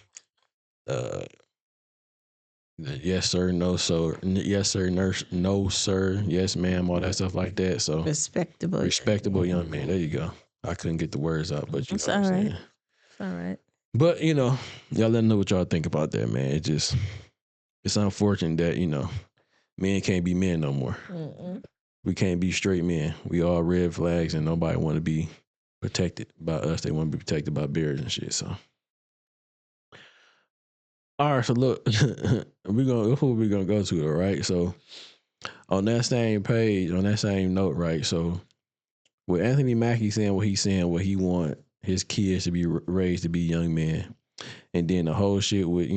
Speaker 2: Yes sir, no sir, yes sir, nurse, no sir, yes ma'am, all that stuff like that. So respectable young man. There you go. I couldn't get the words out, but
Speaker 1: it's all right. It's all right.
Speaker 2: But y'all let them know what y'all think about that, man. It's unfortunate that men can't be men no more. we can't be straight men. We all red flags, and nobody want to be protected by us. They want to be protected by bears and shit. So, all right. So look, we're gonna go to it, right? So, on that same page, on that same note, right? So, with Anthony Mackie saying what he's saying, what he want his kids to be raised to be young men, and then the whole shit with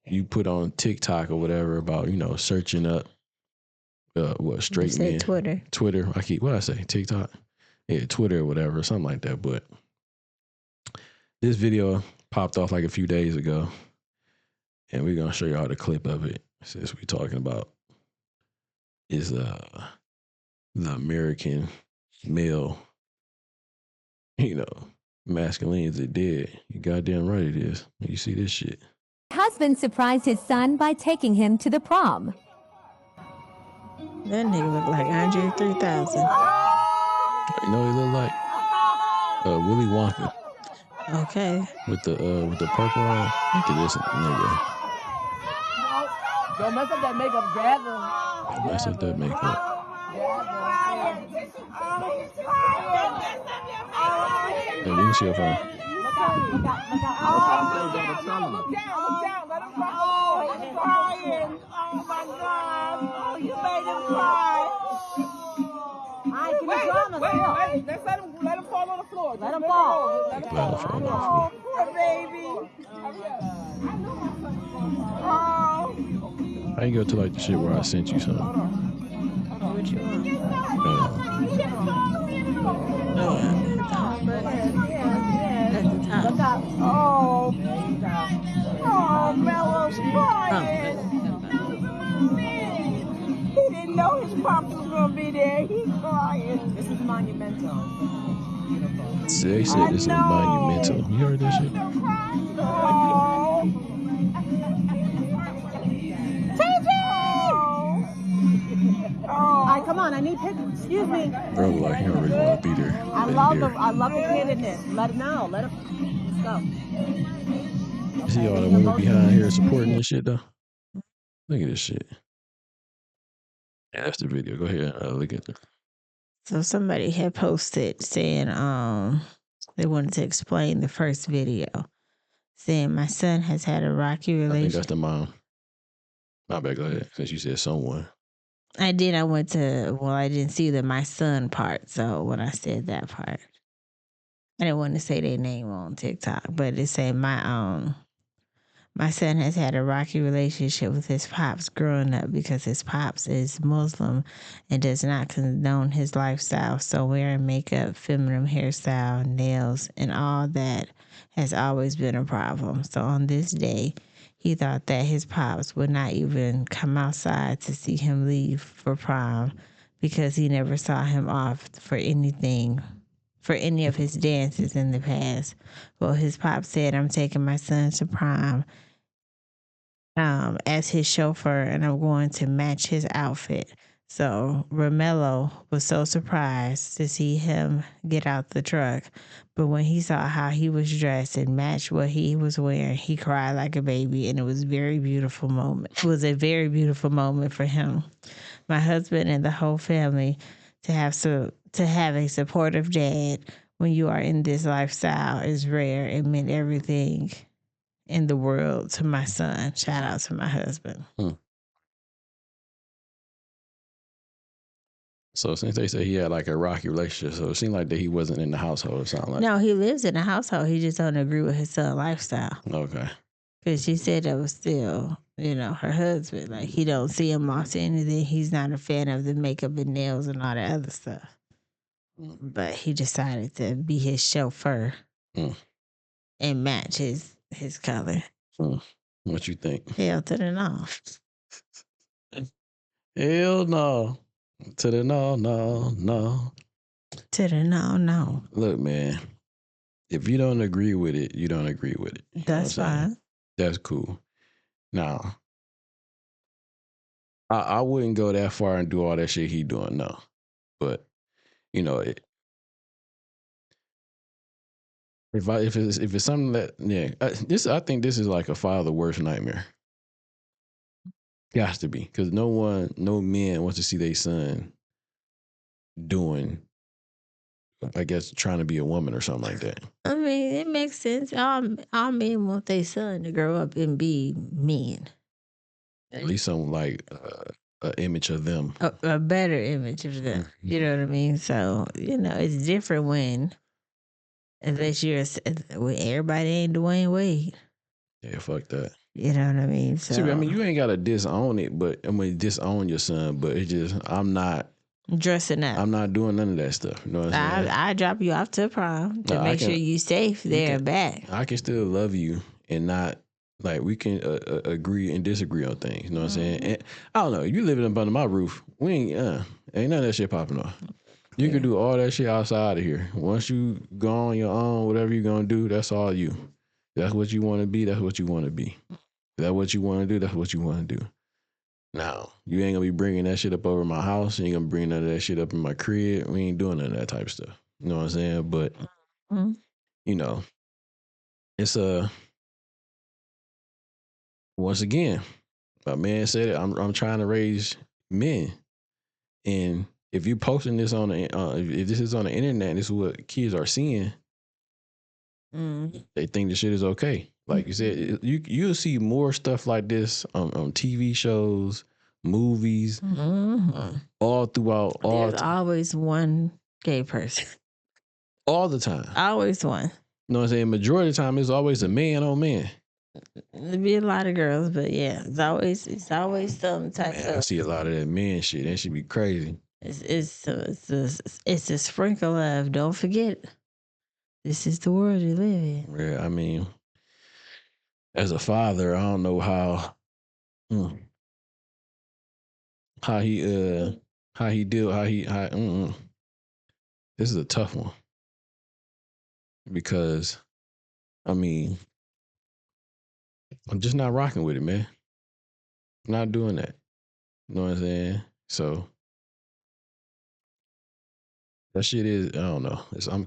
Speaker 2: you put on TikTok or whatever about searching up straight men. Twitter. What I say? TikTok. Yeah, Twitter or whatever, something like that. But this video popped off like a few days ago, and we're gonna show y'all the clip of it since we're talking about is the American male, masculine is it dead. You goddamn right it is. You see this shit.
Speaker 14: Husband surprised his son by taking him to the prom.
Speaker 1: That nigga look like Andre 3000.
Speaker 2: You know what he look like? Willy Wonka.
Speaker 1: Okay.
Speaker 2: With the purple on. Look at this nigga.
Speaker 5: Don't mess up that makeup, gather.
Speaker 2: Don't mess up that makeup. Hey, let me see your phone.
Speaker 5: Look out. Look down. Let him cry. Oh, he's crying. Oh, my God. Oh, you made him cry. Wait. Let him fall on the floor. Let him fall.
Speaker 2: Let him fall.
Speaker 5: Oh, poor baby. Oh.
Speaker 2: I ain't go to like the shit where I sent you something.
Speaker 1: What you want? At the top.
Speaker 5: Oh, Mello's crying. He didn't know his pops was gonna be there. He's crying. This is monumental.
Speaker 2: See, they said this is monumental. You heard that shit?
Speaker 5: All right, come on. I need pictures. Excuse me.
Speaker 2: Bro, like he don't really want to be there.
Speaker 5: I love the candidness. Let him know. Let's go.
Speaker 2: You see all the women behind here supporting this shit though? Look at this shit. Yeah, that's the video. Go ahead. Look at it.
Speaker 1: So somebody had posted saying they wanted to explain the first video, saying my son has had a rocky
Speaker 2: I think
Speaker 1: relationship.
Speaker 2: that's the mom. My bad. Go ahead. Since you said someone.
Speaker 1: I didn't see the my son part. So when I said that part, I didn't want to say their name on TikTok, but it said my son has had a rocky relationship with his pops growing up because his pops is Muslim and does not condone his lifestyle. So wearing makeup, feminine hairstyle, nails, and all that has always been a problem. So on this day, he thought that his pops would not even come outside to see him leave for prom because he never saw him off for any of his dances in the past. Well, his pop said, I'm taking my son to prom as his chauffeur, and I'm going to match his outfit. So Romello was so surprised to see him get out the truck. But when he saw how he was dressed and matched what he was wearing, he cried like a baby, and it was a very beautiful moment. It was a very beautiful moment for him. My husband and the whole family to have a supportive dad when you are in this lifestyle is rare. It meant everything in the world to my son. Shout out to my husband.
Speaker 2: So since they say he had like a rocky relationship, so it seemed like that he wasn't in the household or something like that.
Speaker 1: No, he lives in the household. He just don't agree with his son's lifestyle.
Speaker 2: Okay.
Speaker 1: Because she said that was still, her husband. Like, he don't see him off to anything. He's not a fan of the makeup and nails and all that other stuff. But he decided to be his chauffeur and match his color.
Speaker 2: What you think?
Speaker 1: Hell to the no.
Speaker 2: Hell no. To the no.
Speaker 1: To the no.
Speaker 2: Look, man, if you don't agree with it, you don't agree with it.
Speaker 1: That's fine.
Speaker 2: That's cool. Now, I wouldn't go that far and do all that shit he doing, no. But, if it's something that, I think this is like a father's worst nightmare. Got to be, because no man wants to see their son doing, I guess, trying to be a woman or something like that.
Speaker 1: I mean, it makes sense. All men want their son to grow up and be men.
Speaker 2: At least some like an image of them.
Speaker 1: A better image of them. You know what I mean? So, it's different when, unless when everybody ain't Dwayne Wade.
Speaker 2: Yeah, fuck that.
Speaker 1: You know what I mean? So,
Speaker 2: See, I mean, you ain't got to disown it, but disown your son, but it's just, I'm not
Speaker 1: dressing up.
Speaker 2: I'm not doing none of that stuff. You know what I'm saying?
Speaker 1: I drop you off to prom to make sure you safe there and back.
Speaker 2: I can still love you and not, like, we can agree and disagree on things. You know what I'm saying? And I don't know. You living up under my roof, we ain't none of that shit popping off. You can do all that shit outside of here. Once you go on your own, whatever you're going to do, that's all you. That's what you want to be. That's what you want to be. That's what you want to do. That's what you want to do. Now, you ain't going to be bringing that shit up over my house. You ain't going to bring none of that shit up in my crib. We ain't doing none of that type of stuff. You know what I'm saying? But, it's once again, my man said it, I'm trying to raise men. And if you posting this on if this is on the internet, and this is what kids are seeing, they think the shit is okay. Like you said, you'll see more stuff like this on TV shows, movies, all throughout.
Speaker 1: There's always one gay person.
Speaker 2: All the time.
Speaker 1: Always one.
Speaker 2: You know what I'm saying? Majority of the time, it's always a man on man.
Speaker 1: There'd be a lot of girls, but yeah, it's always some type of.
Speaker 2: I see a lot of that man shit. That should be crazy.
Speaker 1: It's a sprinkle of, don't forget, this is the world you live in.
Speaker 2: Yeah, I mean, as a father, I don't know how this is a tough one. Because, I mean, I'm just not rocking with it, man. I'm not doing that. You know what I'm saying? So that shit is, I don't know. I don't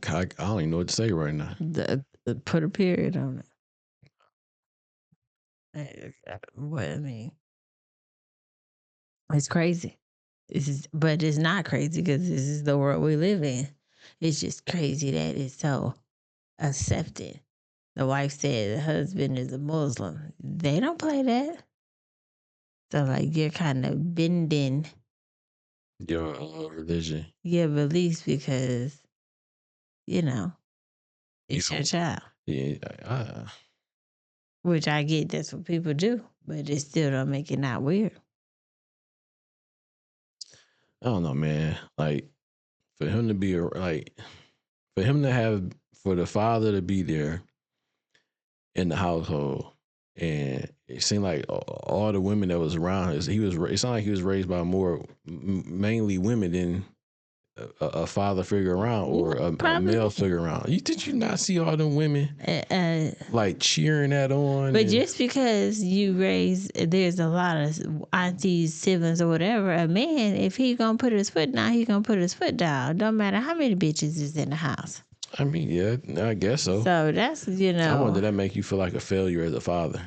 Speaker 2: even know what to say right now.
Speaker 1: Put a period on it. What I mean, it's crazy. But it's not crazy because this is the world we live in. It's just crazy that it's so accepted. The wife said the husband is a Muslim. They don't play that. So, like, you're kind of bending
Speaker 2: your religion,
Speaker 1: your beliefs because, it's your child.
Speaker 2: Yeah,
Speaker 1: which I get that's what people do, but it still don't make it not weird.
Speaker 2: I don't know, man. Like, for him to be for the father to be there in the household, and it seemed like all the women that was around, it sounded like he was raised by mainly women than a father figure around or a male figure around. Did you not see all them women like cheering that on?
Speaker 1: But just because there's a lot of aunties, siblings, or whatever, a man, if he gonna put his foot down, he gonna put his foot down. Don't matter how many bitches is in the house.
Speaker 2: I mean, yeah, I guess so.
Speaker 1: So that's,
Speaker 2: I wonder, did that make you feel like a failure as a father?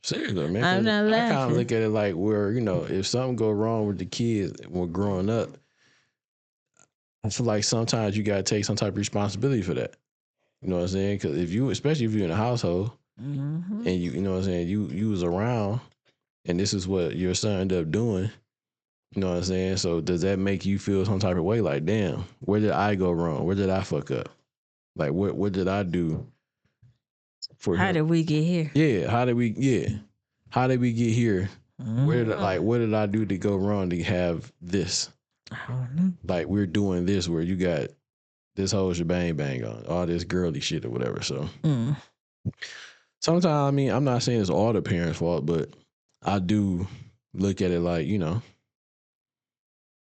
Speaker 2: Seriously, man.
Speaker 1: I'm not laughing.
Speaker 2: I kind of look at it like where, if something go wrong with the kids when growing up, I feel like sometimes you got to take some type of responsibility for that. You know what I'm saying? Because especially if you're in a household and you know what I'm saying, you was around and this is what your son ended up doing. You know what I'm saying? So does that make you feel some type of way? Like, damn, where did I go wrong? Where did I fuck up? Like, what did I do for him?
Speaker 1: How did we get here?
Speaker 2: Yeah, how did we get here? What did I do to go wrong to have this?
Speaker 1: I don't know.
Speaker 2: Like, we're doing this where you got this whole shebang bang on, all this girly shit or whatever. So sometimes, I mean, I'm not saying it's all the parents' fault, but I do look at it like,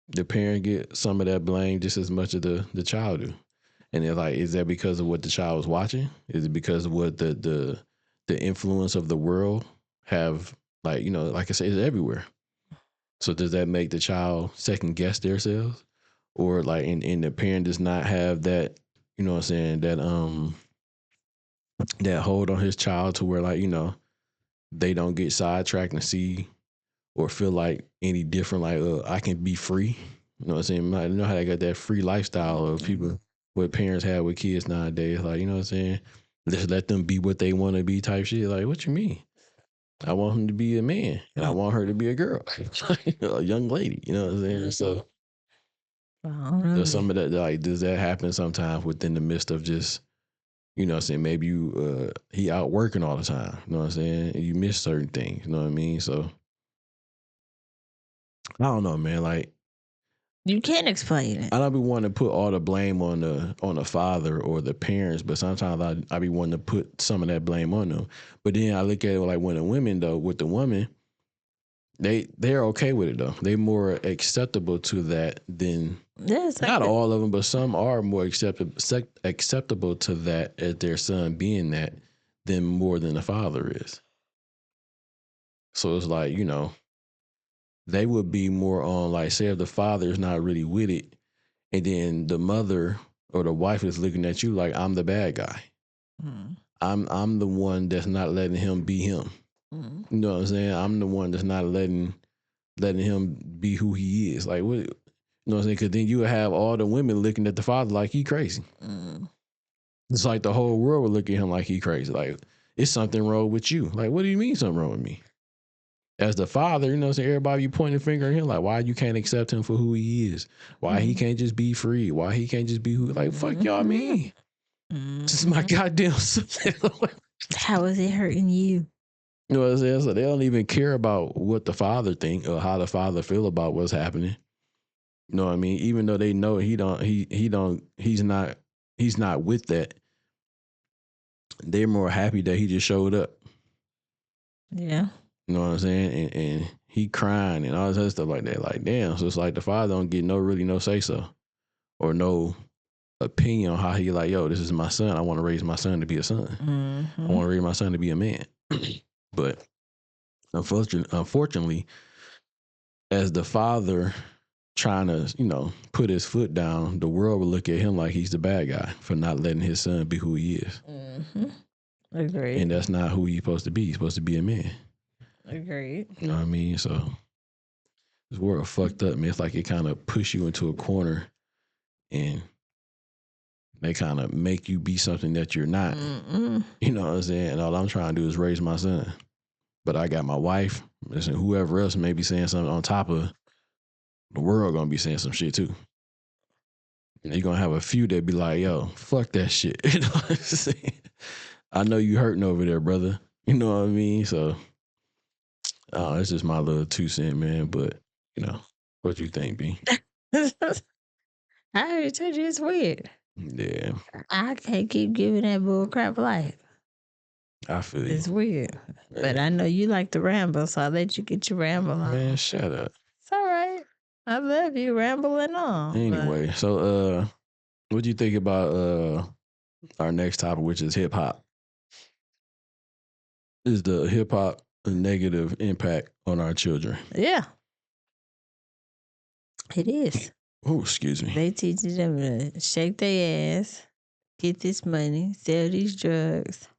Speaker 2: the parent get some of that blame just as much as the child do. And they're like, is that because of what the child was watching? Is it because of what the influence of the world have, like I said, it's everywhere. So does that make the child second guess themselves? Or like, and the parent does not have that, you know what I'm saying, that hold on his child to where, like, they don't get sidetracked and see or feel like any different, like, I can be free You know what I'm saying? You know how they got that free lifestyle of people, what parents have with kids nowadays. Like, you know what I'm saying? Just let them be what they want to be type shit. Like, what you mean? I want him to be a man, and I want her to be a girl, a young lady. You know what I'm saying? So, there's some of that, like, does that happen sometimes within the midst of just, you know what I'm saying? Maybe he out working all the time. You know what I'm saying? And you miss certain things. You know what I mean? So, I don't know, man. Like,
Speaker 1: you can't explain it.
Speaker 2: I don't be wanting to put all the blame on the father or the parents, but sometimes I be wanting to put some of that blame on them. But then I look at it like when the women though, with the woman, they're okay with it though. They more acceptable to that than not all of them, but some are more acceptable to that as their son being that than more than the father is. So it's like, you know, they would be more on like, say if the father is not really with it, and then the mother or the wife is looking at you like, I'm the bad guy. I'm the one that's not letting him be him. You know what I'm saying? I'm the one that's not letting him be who he is. Like, what? You know what I'm saying? Because then you would have all the women looking at the father like he crazy. It's like the whole world would look at him like he crazy. Like, it's something wrong with you. Like, what do you mean something wrong with me? As the father, you know what I'm saying? Everybody be pointing the finger at him like, why you can't accept him for who he is? Why he can't just be free? Why he can't just be who? Like, fuck y'all mean? This is my goddamn son.
Speaker 1: How is it hurting you?
Speaker 2: You know what I'm saying? So they don't even care about what the father think or how the father feel about what's happening. You know what I mean? Even though they know he's not with that. They're more happy that he just showed up.
Speaker 1: Yeah.
Speaker 2: You know what I'm saying? And he crying and all this other stuff like that. Like, damn. So it's like the father don't get no say so or no opinion on how he like, yo, this is my son. I want to raise my son to be a son. I want to raise my son to be a man. But unfortunately, as the father trying to, you know, put his foot down, the world will look at him like he's the bad guy for not letting his son be who he is.
Speaker 1: Agreed.
Speaker 2: And that's not who he's supposed to be. He's supposed to be a man.
Speaker 1: Agreed.
Speaker 2: You know what I mean? So this world fucked up, man. It's like it kind of push you into a corner and they kind of make you be something that you're not. You know what I'm saying? And all I'm trying to do is raise my son. But I got my wife, and whoever else may be saying something on top of the world gonna be saying some shit too. And you're gonna have a few that be like, yo, fuck that shit. You know what I'm saying? I know you hurting over there, brother. You know what I mean? So it's just my little 2 cents, man. But, you know, what you think, B?
Speaker 1: I already told you it's weird.
Speaker 2: Yeah.
Speaker 1: I can't keep giving that bull crap life.
Speaker 2: I feel you.
Speaker 1: It's weird. But I know you like to ramble, so I'll let you get your ramble on.
Speaker 2: Man, shut up.
Speaker 1: It's all right. I love you rambling on.
Speaker 2: Anyway, so what do you think about our next topic, which is hip hop? Is the hip hop a negative impact on our children?
Speaker 1: Yeah. It is.
Speaker 2: Oh, excuse me.
Speaker 1: They teaching them to shake their ass, get this money, sell these drugs.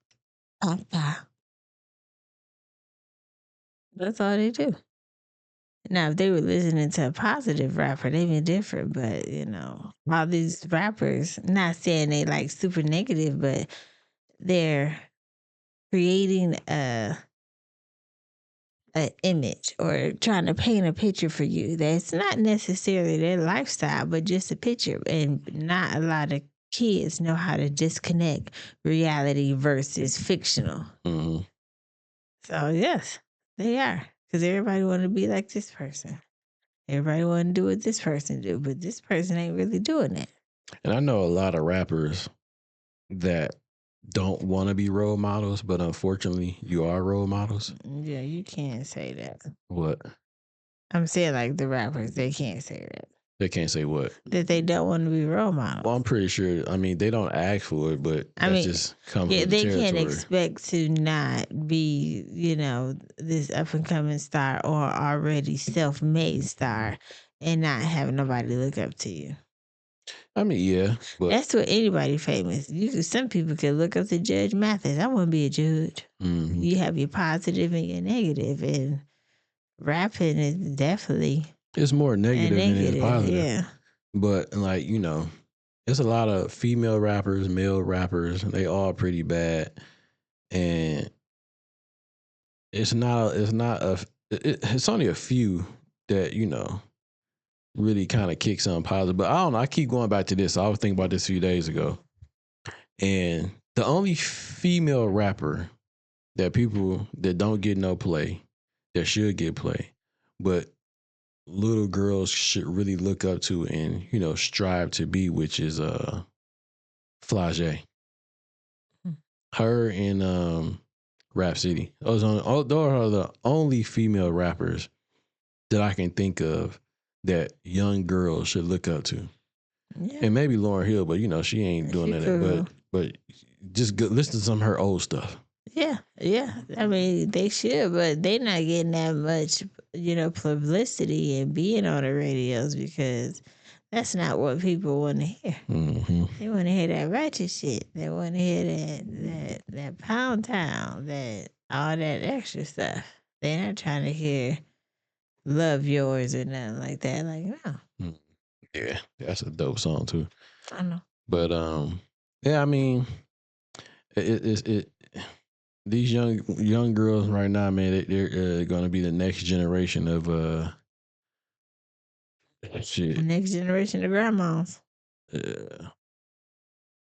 Speaker 1: That's all they do. Now, if they were listening to a positive rapper, they'd be different. But, you know, all these rappers, not saying they like super negative, but they're creating an image or trying to paint a picture for you that's not necessarily their lifestyle, but just a picture. And not a lot of kids know how to disconnect reality versus fictional. So, yes, they are. Because everybody want to be like this person. Everybody want to do what this person do, but this person ain't really doing it.
Speaker 2: And I know a lot of rappers that don't want to be role models, but unfortunately, you are role models.
Speaker 1: Yeah, you can't say that.
Speaker 2: What?
Speaker 1: I'm saying like the rappers, they can't say that.
Speaker 2: They can't say what?
Speaker 1: That they don't want to be role models.
Speaker 2: Well, I'm pretty sure. I mean, they don't ask for it, but just comes with the
Speaker 1: they
Speaker 2: territory.
Speaker 1: can't expect to not be, you know, this up and coming star or already self-made star and not have nobody look up to you.
Speaker 2: I mean, yeah, but
Speaker 1: that's what anybody famous. Some people can look up to Judge Mathis. I want to be a judge. You have your positive and your negative, and rapping is definitely
Speaker 2: It's more negative than it's positive.
Speaker 1: Yeah.
Speaker 2: But like, you know, it's a lot of female rappers, male rappers. They all pretty bad, and it's only a few that, you know, really kind of kick something positive. But I don't know. I keep going back to this. I was thinking about this a few days ago, and the only female rapper that people that don't get no play, that should get play, but little girls should really look up to and, you know, strive to be, which is Flage. Her and Rap City. Those are the only female rappers that I can think of that young girls should look up to.
Speaker 1: Yeah.
Speaker 2: And maybe Lauryn Hill, but you know, she ain't doing that. But just listen to some of her old stuff.
Speaker 1: Yeah, yeah. I mean, they should, but they not getting that much, you know, publicity and being on the radios because that's not what people want to hear.
Speaker 2: Mm-hmm.
Speaker 1: They want to hear that ratchet shit. They want to hear that Pound Town, that all that extra stuff. They're not trying to hear "Love Yours" or nothing like that. Like, no.
Speaker 2: Yeah, that's a dope song too.
Speaker 1: I know.
Speaker 2: But yeah, I mean, these young girls right now, man, they're going to be the next generation of shit.
Speaker 1: The next generation of grandmas.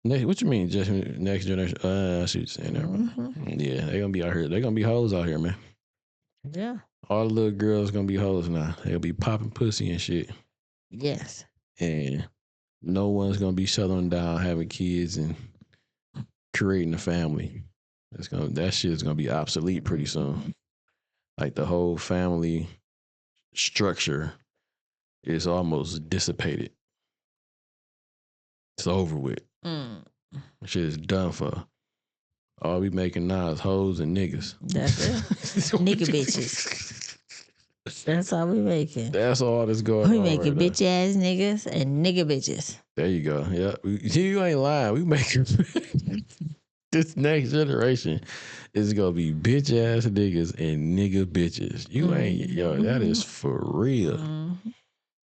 Speaker 2: What you mean, just next generation? I see what you're saying there.
Speaker 1: Mm-hmm.
Speaker 2: Yeah, they're gonna be out here. They're gonna be hoes out here, man.
Speaker 1: Yeah.
Speaker 2: All the little girls gonna be hoes now. They'll be popping pussy and shit.
Speaker 1: Yes.
Speaker 2: And no one's gonna be settling down, having kids, and creating a family. That shit is gonna be obsolete pretty soon. Like the whole family structure is almost dissipated. It's over with. Shit is done for. All we making now is hoes and niggas.
Speaker 1: That's it. Nigga bitches. That's all we making.
Speaker 2: That's all that's going on.
Speaker 1: We making
Speaker 2: right
Speaker 1: bitch ass niggas and nigga bitches.
Speaker 2: There you go. Yeah. You ain't lying. We making this next generation is gonna be bitch ass niggas and nigga bitches. You ain't that is for real.
Speaker 1: Mm-hmm.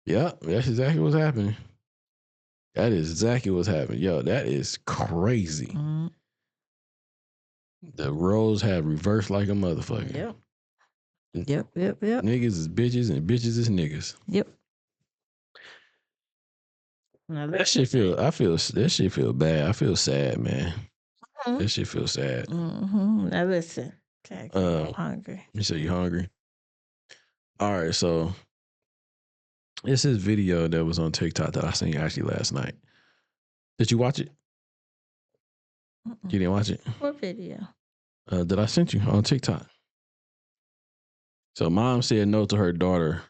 Speaker 2: Yeah, that's exactly what's happening. That is exactly what's happening. Yo, that is crazy.
Speaker 1: Mm-hmm.
Speaker 2: The roles have reversed like a motherfucker.
Speaker 1: Yep. Yep.
Speaker 2: Niggas is bitches and bitches is niggas.
Speaker 1: Yep.
Speaker 2: That shit feel bad. I feel sad, man.
Speaker 1: Mm-hmm.
Speaker 2: That shit feel sad.
Speaker 1: Mm-hmm. Now listen. Okay, I'm hungry.
Speaker 2: You say you hungry? All right, so it's this video that was on TikTok that I seen actually last night. Did you watch it? You didn't watch it?
Speaker 1: What video?
Speaker 2: That I sent you on TikTok. So mom said no to her daughter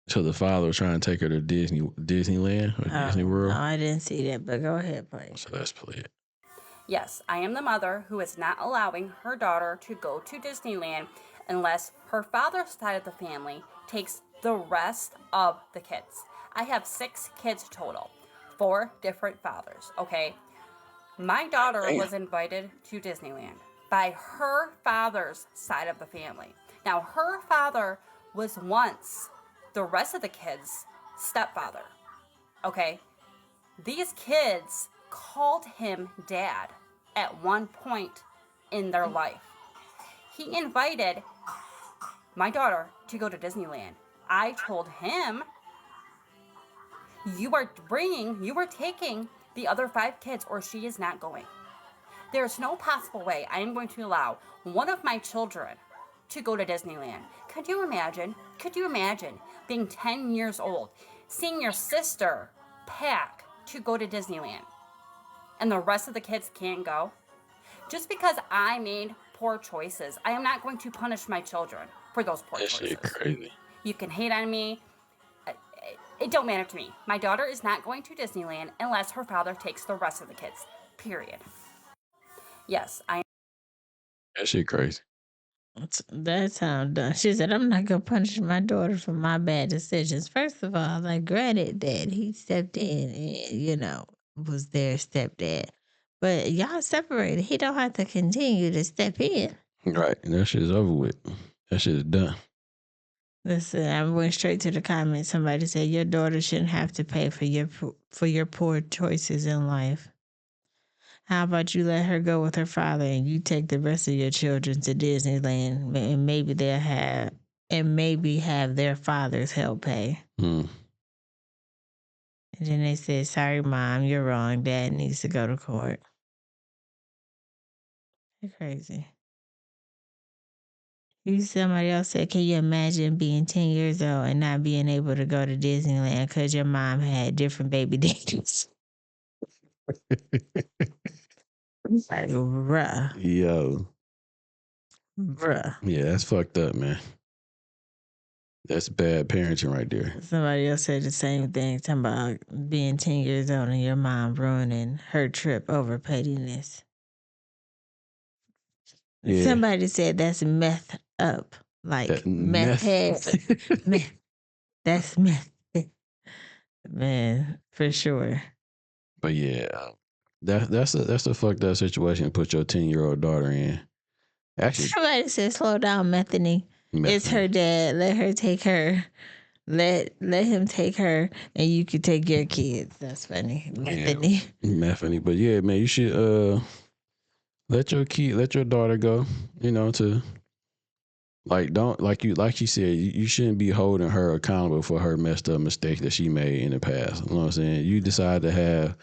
Speaker 2: till the father was trying to take her to Disneyland or Disney World.
Speaker 1: No, I didn't see that, but go ahead, please.
Speaker 2: So let's play it.
Speaker 15: Yes, I am the mother who is not allowing her daughter to go to Disneyland unless her father's side of the family takes the rest of the kids. I have 6 kids total, 4 different fathers, okay? My daughter was invited to Disneyland by her father's side of the family. Now, her father was once the rest of the kids' stepfather, okay? These kids called him dad at one point in their life. He invited my daughter to go to Disneyland. I told him, you are taking the other 5 kids or she is not going. There's no possible way I am going to allow one of my children to go to Disneyland. Could you imagine being 10 years old, seeing your sister pack to go to Disneyland and the rest of the kids can't go? Just because I made poor choices, I am not going to punish my children for those poor choices.
Speaker 2: That shit crazy.
Speaker 15: You can hate on me. It don't matter to me. My daughter is not going to Disneyland unless her father takes the rest of the kids. Period. Yes, I.
Speaker 2: That shit crazy.
Speaker 1: That sounds dumb. She said, I'm not going to punish my daughter for my bad decisions. First of all, like, granted that he stepped in and, you know, was their stepdad. But y'all separated. He don't have to continue to step in.
Speaker 2: Right. And that shit is over with. That shit is done.
Speaker 1: Listen, I went straight to the comments. Somebody said your daughter shouldn't have to pay for your poor choices in life. How about you let her go with her father and you take the rest of your children to Disneyland and maybe have their fathers help pay.
Speaker 2: Mm.
Speaker 1: And then they said, sorry, Mom, you're wrong. Dad needs to go to court. You're crazy. Somebody else said, can you imagine being 10 years old and not being able to go to Disneyland because your mom had different baby daddies? Like, bruh.
Speaker 2: Yo.
Speaker 1: Bruh.
Speaker 2: Yeah, that's fucked up, man. That's bad parenting right there.
Speaker 1: Somebody else said the same thing, talking about being 10 years old and your mom ruining her trip over pettiness.
Speaker 2: Yeah.
Speaker 1: Somebody said that's meth up. Like meth head. Meth. That's meth. Man, for sure.
Speaker 2: But yeah, that's a fucked up situation to put your 10-year-old daughter in. Actually,
Speaker 1: somebody said, slow down, Methany. It's her dad. Let her take her. Let him take her, and you can take your kids. That's funny, Methany.
Speaker 2: Yeah, Methany. But yeah, man, you should let your daughter go. You know, to like she said, you shouldn't be holding her accountable for her messed up mistakes that she made in the past. You know what I'm saying? You decide to have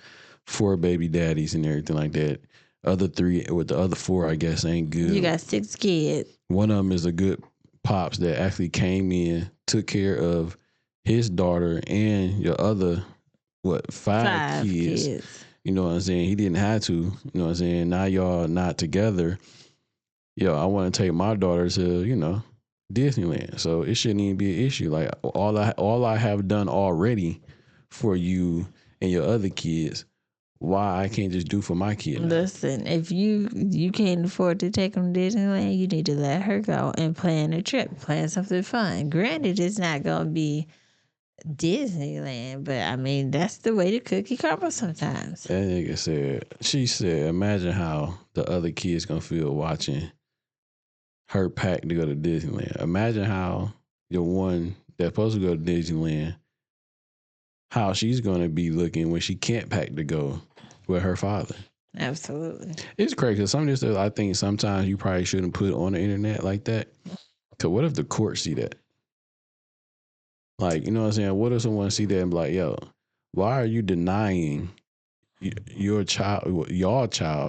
Speaker 2: 4 baby daddies and everything like that. Other 3 with the other 4, I guess, ain't good.
Speaker 1: You got 6 kids.
Speaker 2: One of them is a good pops that actually came in, took care of his daughter and your other 5 kids. You know what I'm saying? He didn't have to. You know what I'm saying? Now y'all not together. Yo, I want to take my daughter to, Disneyland. So it shouldn't even be an issue. Like all I have done already for you and your other kids, why I can't just do for my kid?
Speaker 1: Listen, if you can't afford to take them to Disneyland, you need to let her go and plan a trip, plan something fun. Granted, it's not gonna be Disneyland, but I mean that's the way the cookie crumbles sometimes.
Speaker 2: That nigga said, imagine how the other kids gonna feel watching her pack to go to Disneyland. Imagine how your one that's supposed to go to Disneyland, how she's gonna be looking when she can't pack to go with her father.
Speaker 1: Absolutely.
Speaker 2: It's crazy because some of this stuff I think sometimes you probably shouldn't put on the internet like that. Because what if the court see that? Like, you know what I'm saying? What if someone see that and be like, yo, why are you denying your child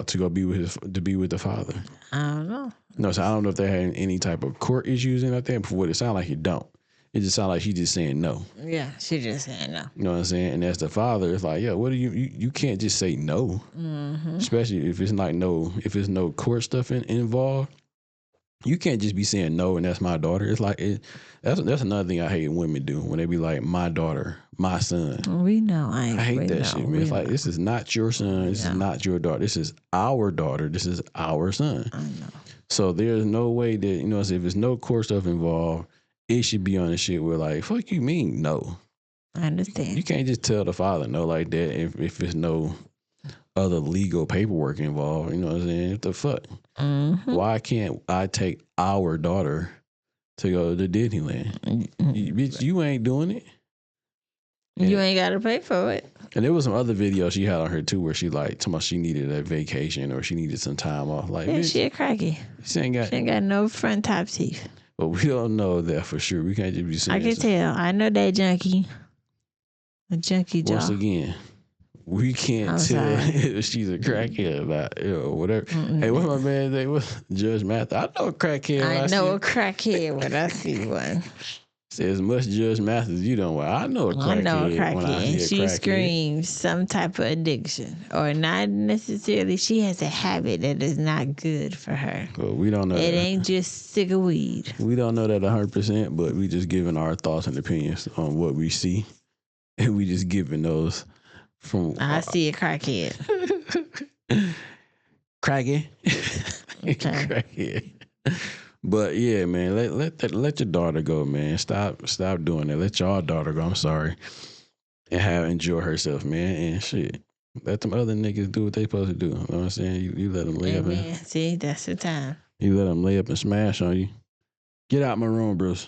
Speaker 2: to go be with the father?
Speaker 1: I don't know.
Speaker 2: No, so I don't know if they had any type of court issues in that thing. But what it sounds like, you don't. It just sounds like she's just saying no.
Speaker 1: Yeah, she just saying no.
Speaker 2: You know what I'm saying? And as the father, it's like, yeah, what do you can't just say no. Mm-hmm. Especially if it's like if it's no court stuff involved. You can't just be saying no and that's my daughter. It's like that's another thing I hate women do when they be like, my daughter, my son.
Speaker 1: We know. I
Speaker 2: hate that shit, man. It's like, this is not your son. This is not your daughter. This is our daughter. This is our son.
Speaker 1: I know.
Speaker 2: So there's no way that, if there's no court stuff involved, it should be on the shit where like, fuck you mean no.
Speaker 1: I understand.
Speaker 2: You can't just tell the father no like that if there's no other legal paperwork involved. You know what I'm saying? What the fuck? Mm-hmm. Why can't I take our daughter to go to Disneyland? Bitch, you ain't doing it.
Speaker 1: You ain't got to pay for it.
Speaker 2: And there was some other videos she had on her too where she like told me she needed a vacation or she needed some time off. Like,
Speaker 1: yeah,
Speaker 2: bitch,
Speaker 1: she a cracky.
Speaker 2: She ain't
Speaker 1: got no front top teeth.
Speaker 2: But we don't know that for sure. We can't just be saying.
Speaker 1: I can tell. I know that junkie. A junkie jaw.
Speaker 2: Once again, we can't tell if she's a crackhead about whatever. Mm-mm. Hey, what's my man's name? What's Judge Mathis? I know a crackhead.
Speaker 1: I know a crackhead when I see one.
Speaker 2: Say as much Judge Mathis you don't want. I know a crackhead.
Speaker 1: I know a crackhead.
Speaker 2: When I see
Speaker 1: she screams some type of addiction, or not necessarily. She has a habit that is not good for her.
Speaker 2: Well, we don't know.
Speaker 1: It ain't just sick of weed.
Speaker 2: We don't know that 100%, but we just giving our thoughts and opinions on what we see, and we just giving those from.
Speaker 1: I see a crackhead.
Speaker 2: Crackhead.
Speaker 1: Okay.
Speaker 2: Crackhead. But yeah, man, let your daughter go, man. Stop doing that. Let your daughter go. I'm sorry, and enjoy herself, man. And shit, let them other niggas do what they supposed to do. You know what I'm saying? You let them lay up.
Speaker 1: See, that's the time.
Speaker 2: You let them lay up and smash on you. Get out my room, Bruce.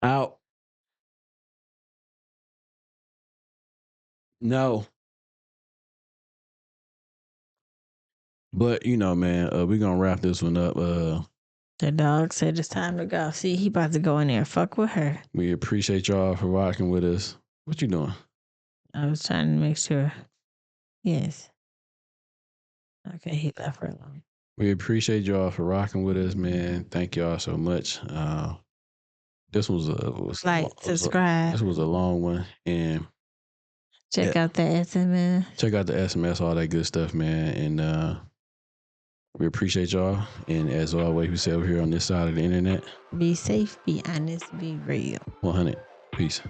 Speaker 2: Out. No. But you know, man, we're gonna wrap this one up.
Speaker 1: The dog said it's time to go. See, he about to go in there. Fuck with her.
Speaker 2: We appreciate y'all for rocking with us. What you doing?
Speaker 1: I was trying to make sure. Yes. Okay, he left her alone.
Speaker 2: We appreciate y'all for rocking with us, man. Thank y'all so much. This was
Speaker 1: subscribe.
Speaker 2: This was a long one, and
Speaker 1: check out the SMS.
Speaker 2: Check out the SMS, all that good stuff, man. And we appreciate y'all. And as always, we say over here on this side of the internet,
Speaker 1: be safe, be honest, be real.
Speaker 2: 100. Peace.